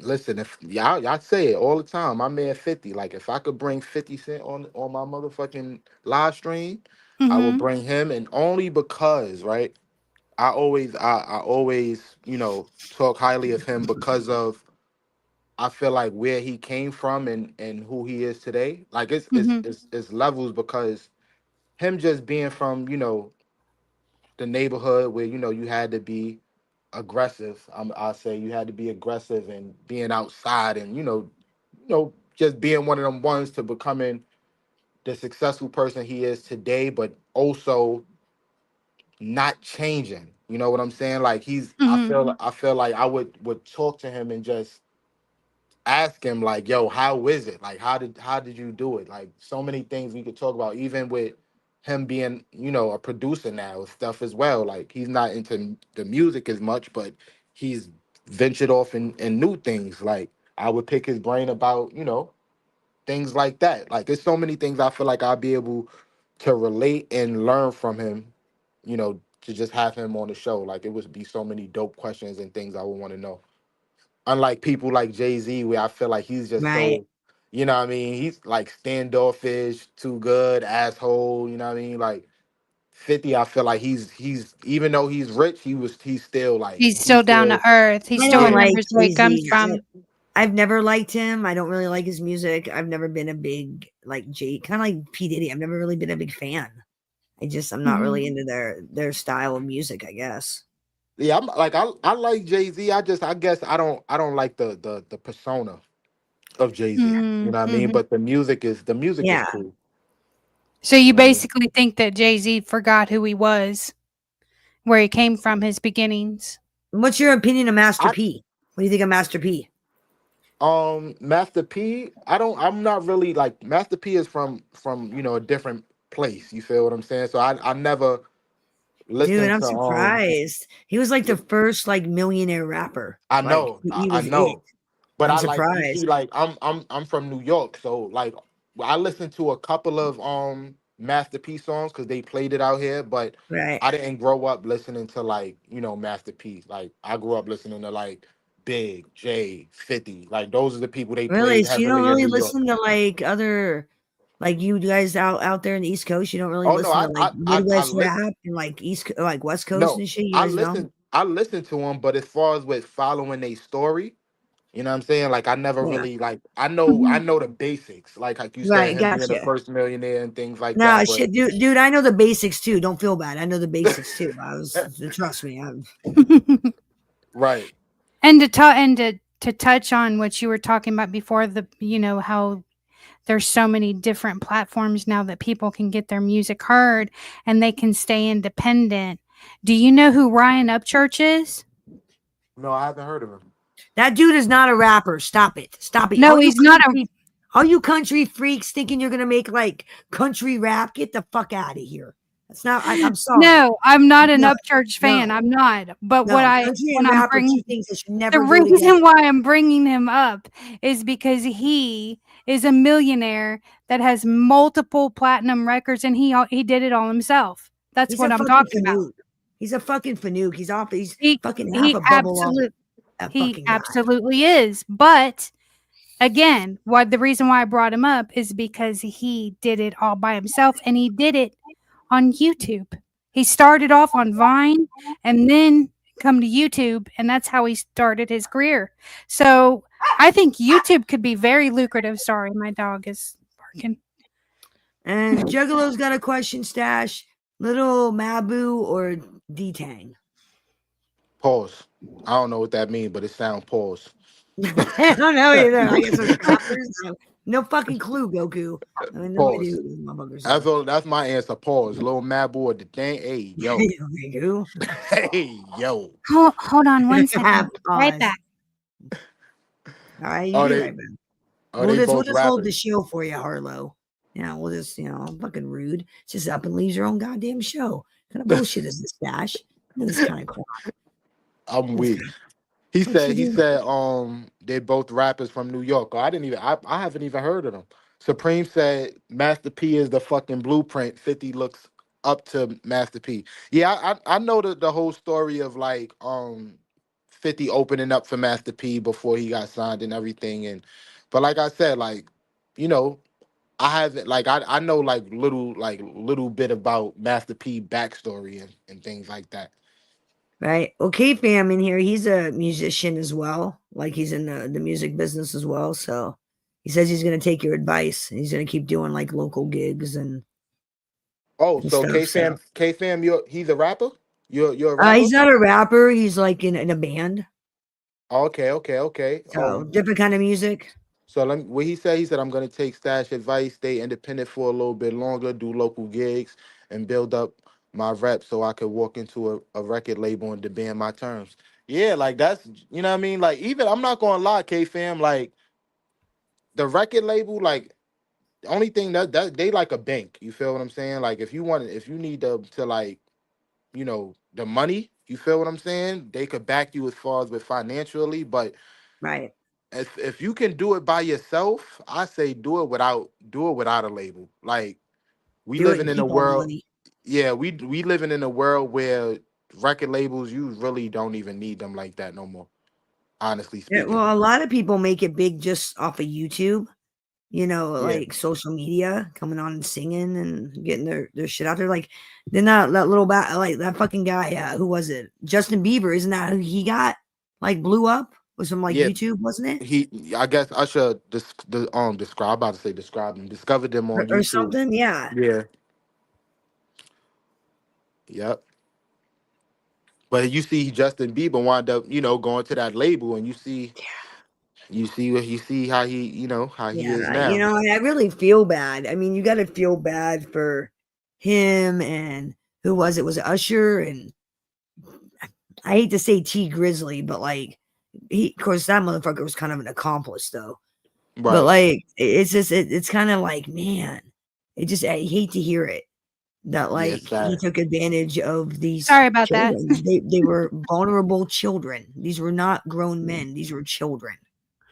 Listen, if y'all say it all the time, my man 50. Like if I could bring 50 Cent on my motherfucking live stream, I would Mm-hmm. bring him, and only because, right? I always, talk highly of him because of I feel like where he came from and who he is today. Like it's it's Mm-hmm. it's, it's levels because him just being from, the neighborhood where, you had to be aggressive. I say you had to be aggressive and being outside and, just being one of them ones to becoming the successful person he is today, but also not changing. You know what I'm saying? Like Mm-hmm. I feel like I would talk to him and just ask him like, yo, how is it? Like how did you do it? Like so many things we could talk about, even with him being, a producer now and stuff as well. Like he's not into the music as much, but he's ventured off in new things. Like I would pick his brain about, things like that. Like there's so many things I feel like I'll be able to relate and learn from him, to just have him on the show. Like it would be so many dope questions and things I would want to know. Unlike people like Jay-Z, where I feel like he's just Right. so, what I mean? He's like standoffish, too good, asshole, you know what I mean? Like 50, I feel like he's even though he's rich, he's still like He's he's still down to still earth. He I still don't yeah. like remembers where he Jay comes Z. from. I've never liked him. I don't really like his music. I've never been a big like kind of like P Diddy. I've never really been a big fan. I'm not Mm-hmm. really into their style of music. I guess. Yeah, I'm like I like Jay-Z. I guess I don't like the persona of Jay-Z. You know what I mean? Mm-hmm. But the music is Yeah. cool. So You you know what I mean? basically think that Jay-Z forgot who he was, where he came from, his beginnings. What's your opinion of Master I P? What do you think of Master P? Master P, I'm not really like Master P is from a different place. You feel what I'm saying? So I never Dude, listened I'm to surprised. He was like the first like millionaire rapper. I Like know, he I was it. know. But I'm I like you see surprised. like I'm from New York, so like I listened to a couple of Master P songs because they played it out here, but Right. I didn't grow up listening to like Master P. Like I grew up listening to like Big J 50. Like those are the people they Really? played So you don't heavily in really New York. listen to like other like you guys out there in the East Coast, you don't really Oh no, listen to like I Midwest listen. rap and like like West Coast No, and shit. You guys don't? I listen to them, but as far as with following a story, You know what I'm saying? Like I never Yeah. really like I Mhm. know the basics, like you said, Right. him being the Gotcha. first millionaire and things like No, that. But shit, dude. I know the basics too. Don't feel bad. I know the basics too. Trust me. right. And to touch on what you were talking about before, the how there's so many different platforms now that people can get their music heard and they can stay independent. Do you know who Ryan Upchurch is? No, I haven't heard of him. That dude is not a rapper. Stop it. Stop it. No, he's not a All you country freaks thinking you're gonna make like country rap, get the fuck out of here. That's not. I'm sorry. No, I'm not an No, Upchurch fan. no, I'm not. But no. Country when and I'm rap are two bringing things that should the never go together. reason why I'm bringing him up is because he is a millionaire that has multiple platinum records, and he did it all himself. That's He's a what I'm fucking talking about. fanook. He's a fucking fanook. He's off. He's He fucking half he a bubble off. absolutely That he fucking guy. absolutely is. But again, the reason why I brought him up is because he did it all by himself, and he did it on YouTube. He started off on Vine and then come to YouTube, and that's how he started his career. So I think YouTube could be very lucrative. Sorry, my dog is barking. And Juggalo's got a question, Stash. Little Mabu or D-Tang? Pause. I don't know what that means, but it sounds pause. I don't know either. I guess it's rappers. No fucking clue, Goku. I mean, no idea Pause. who these motherfuckers are. That's my answer. Pause. Little mad boy, the thing. Hey, yo. Goku. Hey, yo. Hold on one second. Right Pause. back. All right, you Are be they right back. are We'll they just both hold the rappers? show for you, Harlow. Yeah, we'll just fucking rude. Just up and leaves your own goddamn show. What kind of bullshit is this, Stash? This kind of crap. I'm This weak. kind He what you doing? said they're both rappers from New York. Oh, I haven't even heard of them. Supreme said Master P is the fucking blueprint. 50 looks up to Master P. Yeah, I know the whole story of like 50 opening up for Master P before he got signed and everything. And but like I said, like, you know, I haven't like I know little bit about Master P backstory and things like that. Right. Okay, fam in here. He's a musician as well. Like he's in the music business as well. So he says he's gonna take your advice and he's gonna keep doing like local gigs Oh, and so stuff. So K fam, he's a rapper. You're a rapper. he's not a rapper, he's like in a band. Oh, okay. So different kind of music. So what he said I'm gonna take Stash advice, stay independent for a little bit longer, do local gigs, and build up my rep so I could walk into a record label and demand my terms. Yeah, like that's you know what I mean. Like even I'm not gonna lie, K fam, like the record label, like the only thing that they like a bank. You feel what I'm saying? Like if you need to like the money, you feel what I'm saying? They could back you as far as with financially, but Right. if you can do it by yourself, I say do it without a label. Like we Do it living and in a keep all the world, money. yeah, we living in a world where record labels you really don't even need them like that no more. Honestly Yeah, speaking, well, a lot of people make it big just off of YouTube, yeah, like social media, coming on and singing and getting their shit out there. Like, then that little like that fucking guy, who was it? Justin Bieber, isn't that who he got? Like blew up with some like yeah. YouTube, wasn't it? I guess I should describe. About to say describe them. Discovered them on Or YouTube. something? Yeah. Yeah, yep. But you see, Justin Bieber wound up, going to that label, and you see how how he is Yeah, now. I really feel bad. I mean, you got to feel bad for him and who was it? Was it Usher? And I hate to say T Grizzly, but like of course, that motherfucker was kind of an accomplice, though. But Right. like, it's just it's kind of like, man, I hate to hear it that Yeah, like he sad. took advantage of these Sorry about that. children. They were vulnerable children. These were not grown men. These were children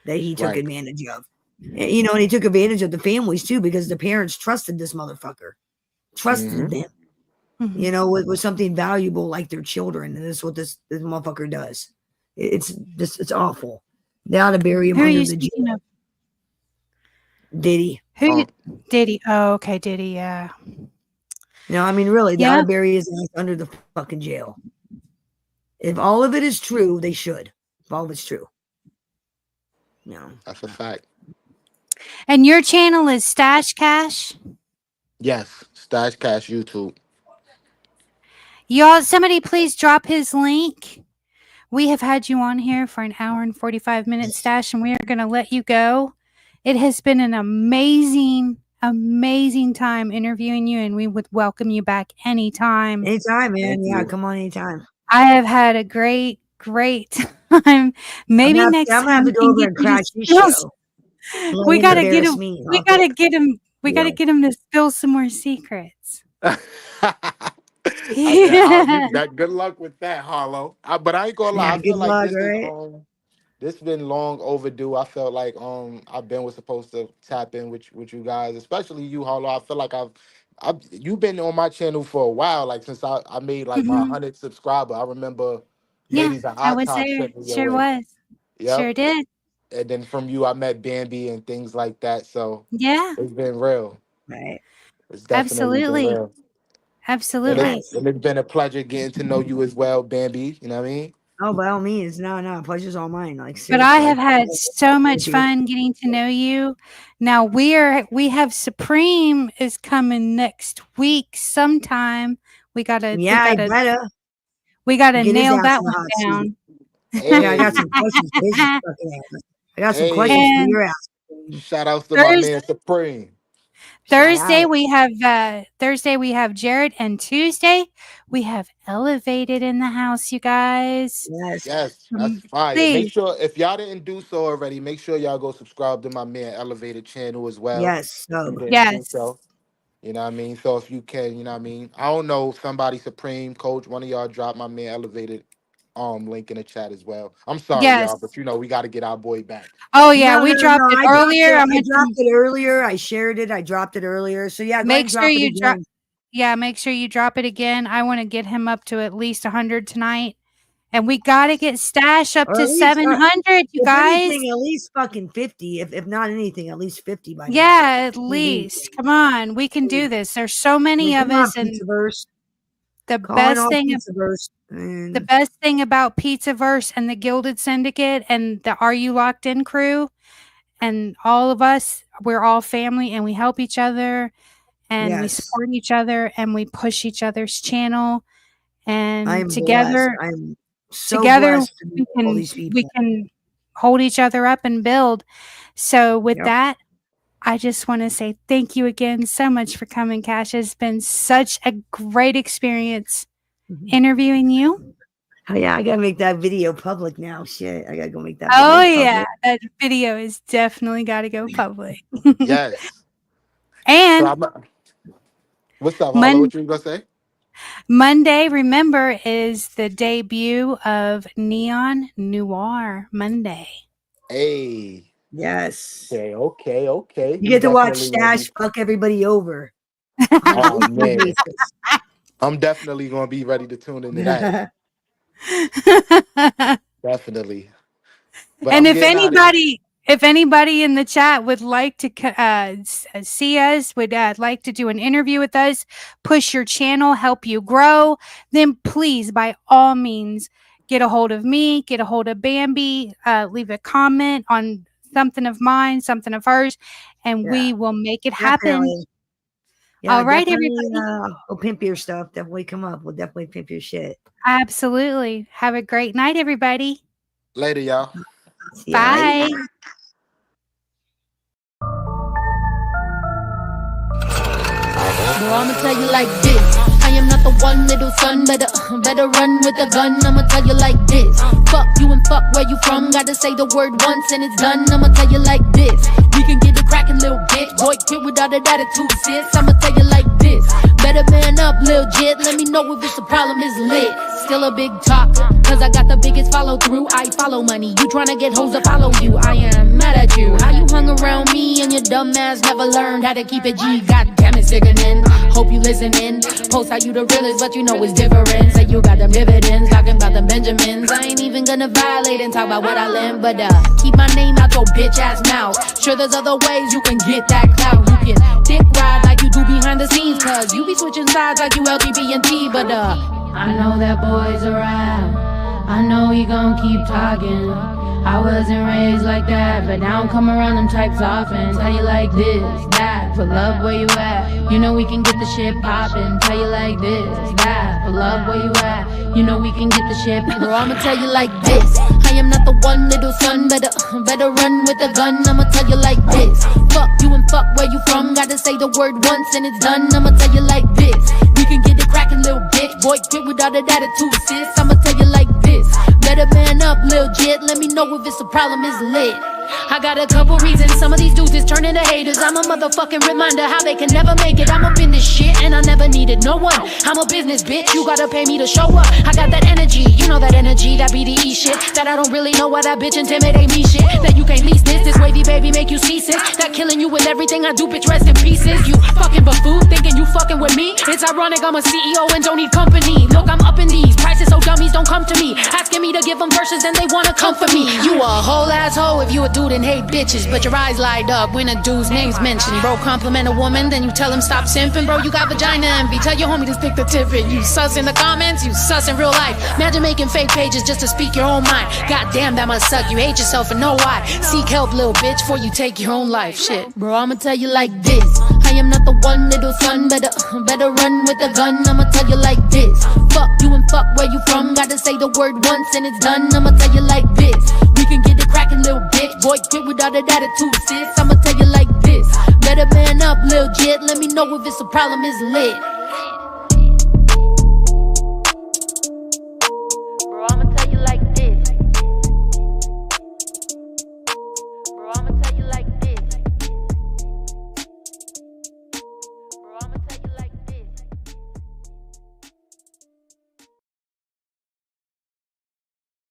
that he took Right. advantage of. And he took advantage of the families too because the parents trusted this motherfucker, Hmm. trusted them, Mhm. with something valuable like their children. And this is what this motherfucker does. It's awful. They ought to bury him Who are under you the speaking of? Diddy. Who Um. did he? Oh, okay, did he? Yeah. I mean, really, they ought Yeah. to bury his ass under the fucking jail. If all of it is true, they should. If all of it's true. No. That's a fact. And your channel is Stash Cash. Yes, Stash Cash YouTube. Y'all, somebody please drop his link. We have had you on here for an hour and 45 minutes, Stash, and we are going to let you go. It has been an amazing, amazing time interviewing you, and we would welcome you back anytime. Anytime, man. Thank Yeah, you. come on anytime. I have had a great, great time. Maybe next I'm gonna have time to we go can over get and you crash to his spill. show. Let We him gotta get embarrass him. me. We gotta get him. We gotta get him to spill some more secrets. That good luck with that, Harlow. But I ain't gonna lie. Yeah, I good feel like luck, right? this been long overdue. I felt like I've been was supposed to tap in with you guys, especially you, Harlow. I feel like I've you've been on my channel for a while, like since I made like my Mhm. 100 subscriber. I remember Yeah, Ladies of I Hot was Top there. sent me your Sure way. was. Yep. Sure did. And then from you, I met Bambi and things like that. So Yeah, it's been real. Right. It's definitely been absolutely. real. Absolutely. And it's been a pleasure getting to know you as well, Bambi. You know what I mean? Oh, by all means. No. Pleasure's all mine. Like, But I seriously. have had so much Thank you. fun getting to know you. Now we have Supreme is coming next week sometime. We gotta Yeah, I better get his nail ass that in the one hot seat. down. Yeah, I got Hey, some questions for his fucking ass. I got some questions hey. for And your ass. Shout outs to my Thursday man Supreme. Shout out. Thursday we have Jared, and Tuesday we have Elevated in the house, you guys. Yes. Yes, that's fire. Make Please. sure if y'all didn't do so already, make sure y'all go subscribe to my man Elevated channel as well. Yes. If you So didn't do Yes. so. You know what I mean? So if you can, you know what I mean? I don't know, somebody Supreme Coach, one of y'all drop my man Elevated link in the chat as well. I'm sorry, y'all, Yes. but we gotta get our boy back. Oh yeah, no. we dropped it I dropped earlier. it. I'm I going dropped to it earlier. I shared it. I dropped it earlier. So yeah, go ahead make and sure drop it you drop. again. Yeah, make sure you drop it again. I want to get him up to at least 100 tonight. And we got to get Stash up Or to at least 700, you if guys. anything, at least fucking 50. If not anything, at least 50 by now. Yeah, at Maybe. least. Come on. We can do this. There's so I many mean, of come on, us, and Pizzaverse. the Calling best all thing Pizzaverse. the And best thing about Pizzaverse and the Gilded Syndicate and the Are You Locked In crew and all of us, we're all family and we help each other and we yes, support each other and we push each other's channel, and I'm blessed. together I'm so together blessed to meet all these we people. can hold each other up and build. So with Yep. that, I just want to say thank you again so much for coming, Cash. It's been such a great experience interviewing you. Oh yeah, I gotta make that video public now. Shit, I gotta go make that Oh video yeah, public. that video is definitely got to go public. Yes. So And what's up, Harlow? Mon- What you gonna say? Monday, remember, is the debut of Neon Noir Monday. Hey. Yes, Okay. you We get to watch definitely will be. Stash fuck everybody over on a Oh weekly man. basis. I'm definitely gonna be ready to tune into that. Definitely. But And I'm getting out of here. if anybody in the chat would like to see us, would like to do an interview with us, push your channel, help you grow, then please, by all means, get a hold of me, get a hold of Bambi, leave a comment on something of mine, something of hers, and Yeah, we will make it happen. definitely. Yeah, All right, definitely. everybody. We'll pimp your stuff. Definitely come up. We'll definitely pimp your shit. Absolutely. Have a great night, everybody. Later, y'all. See ya later. Bye. Bro, I'ma tell you like this. I am not the one, little son. Better run with a gun. I'ma tell you like this. Fuck you and fuck where you from. Gotta say the word once and it's done. I'ma tell you like this. We can get it crackin', little bitch. Boy, quit without that attitude, sis. I'ma tell you like this. Better man up, lil' jit. Let me know if it's a problem, it's lit. Still a big talk, cause I got the biggest follow through. I follow money. You tryna get hoes to follow you. I am mad at you. How you hung around me and your dumb ass never learned how to keep it G. God damn it, sickening. Hope you listening. Post how you the realest, but you know it's different. Say you got them dividends, talking about them Benjamins. I ain't even gonna violate and talk about what I learned, but keep my name out your bitch ass mouth. Sure, there's other ways you can get that clout. You can dick ride like you do behind the scenes, cause you be switching sides like you LGB and T, but I know that boy's around. I know he gon' keep talking. I wasn't raised like that, but now I'm come around them types often. Tell you like this, that, for love where you at. You know we can get the shit poppin'. Tell you like this, that, for love where you at. You know we can get the shit. Bro, I'ma tell you like this. I am not the one, little son. Better run with a gun. I'ma tell you like this. Fuck you and fuck where you from. Gotta say the word once and it's done. I'ma tell you like this. We can get it crackin', little bitch. Boy, quit with all that attitude, sis. I'ma tell you like this. Better man up, lil' jit. Let me know if it's a problem, it's lit. I got a couple reasons, some of these dudes is turning to haters. I'm a motherfucking reminder how they can never make it. I'm up in this shit and I never needed no one. I'm a business bitch, you gotta pay me to show up. I got that energy, you know that energy, that BDE shit. That I don't really know why that bitch intimidate me shit. That you can't lease this wavy baby make you seasick. That killing you with everything I do, bitch, rest in pieces. You fucking buffoon, thinking you fucking with me. It's ironic, I'm a CEO and don't need company. Look, I'm up in these prices so dummies don't come to me. Asking me to give them verses then they wanna come for me. You a whole asshole if you a dude and hate bitches, but your eyes light up when a dude's name's mentioned. Bro, compliment a woman, then you tell him stop simping. Bro, you got vagina envy, tell your homie to stick the tip in. You sus in the comments, you sus in real life. Imagine making fake pages just to speak your own mind. God damn, that must suck, you hate yourself and know why. Seek help, little bitch, before you take your own life. Shit, bro, I'ma tell you like this. I am not the one, little son. Better run with a gun. I'ma tell you like this. Fuck you and fuck where you from. Gotta say the word once and it's done. I'ma tell you like this. We can get it crackin', little bitch. Boy, quit with all that attitude, sis. I'ma tell you like this. Better man up, lil' jit. Let me know if it's a problem, it's lit.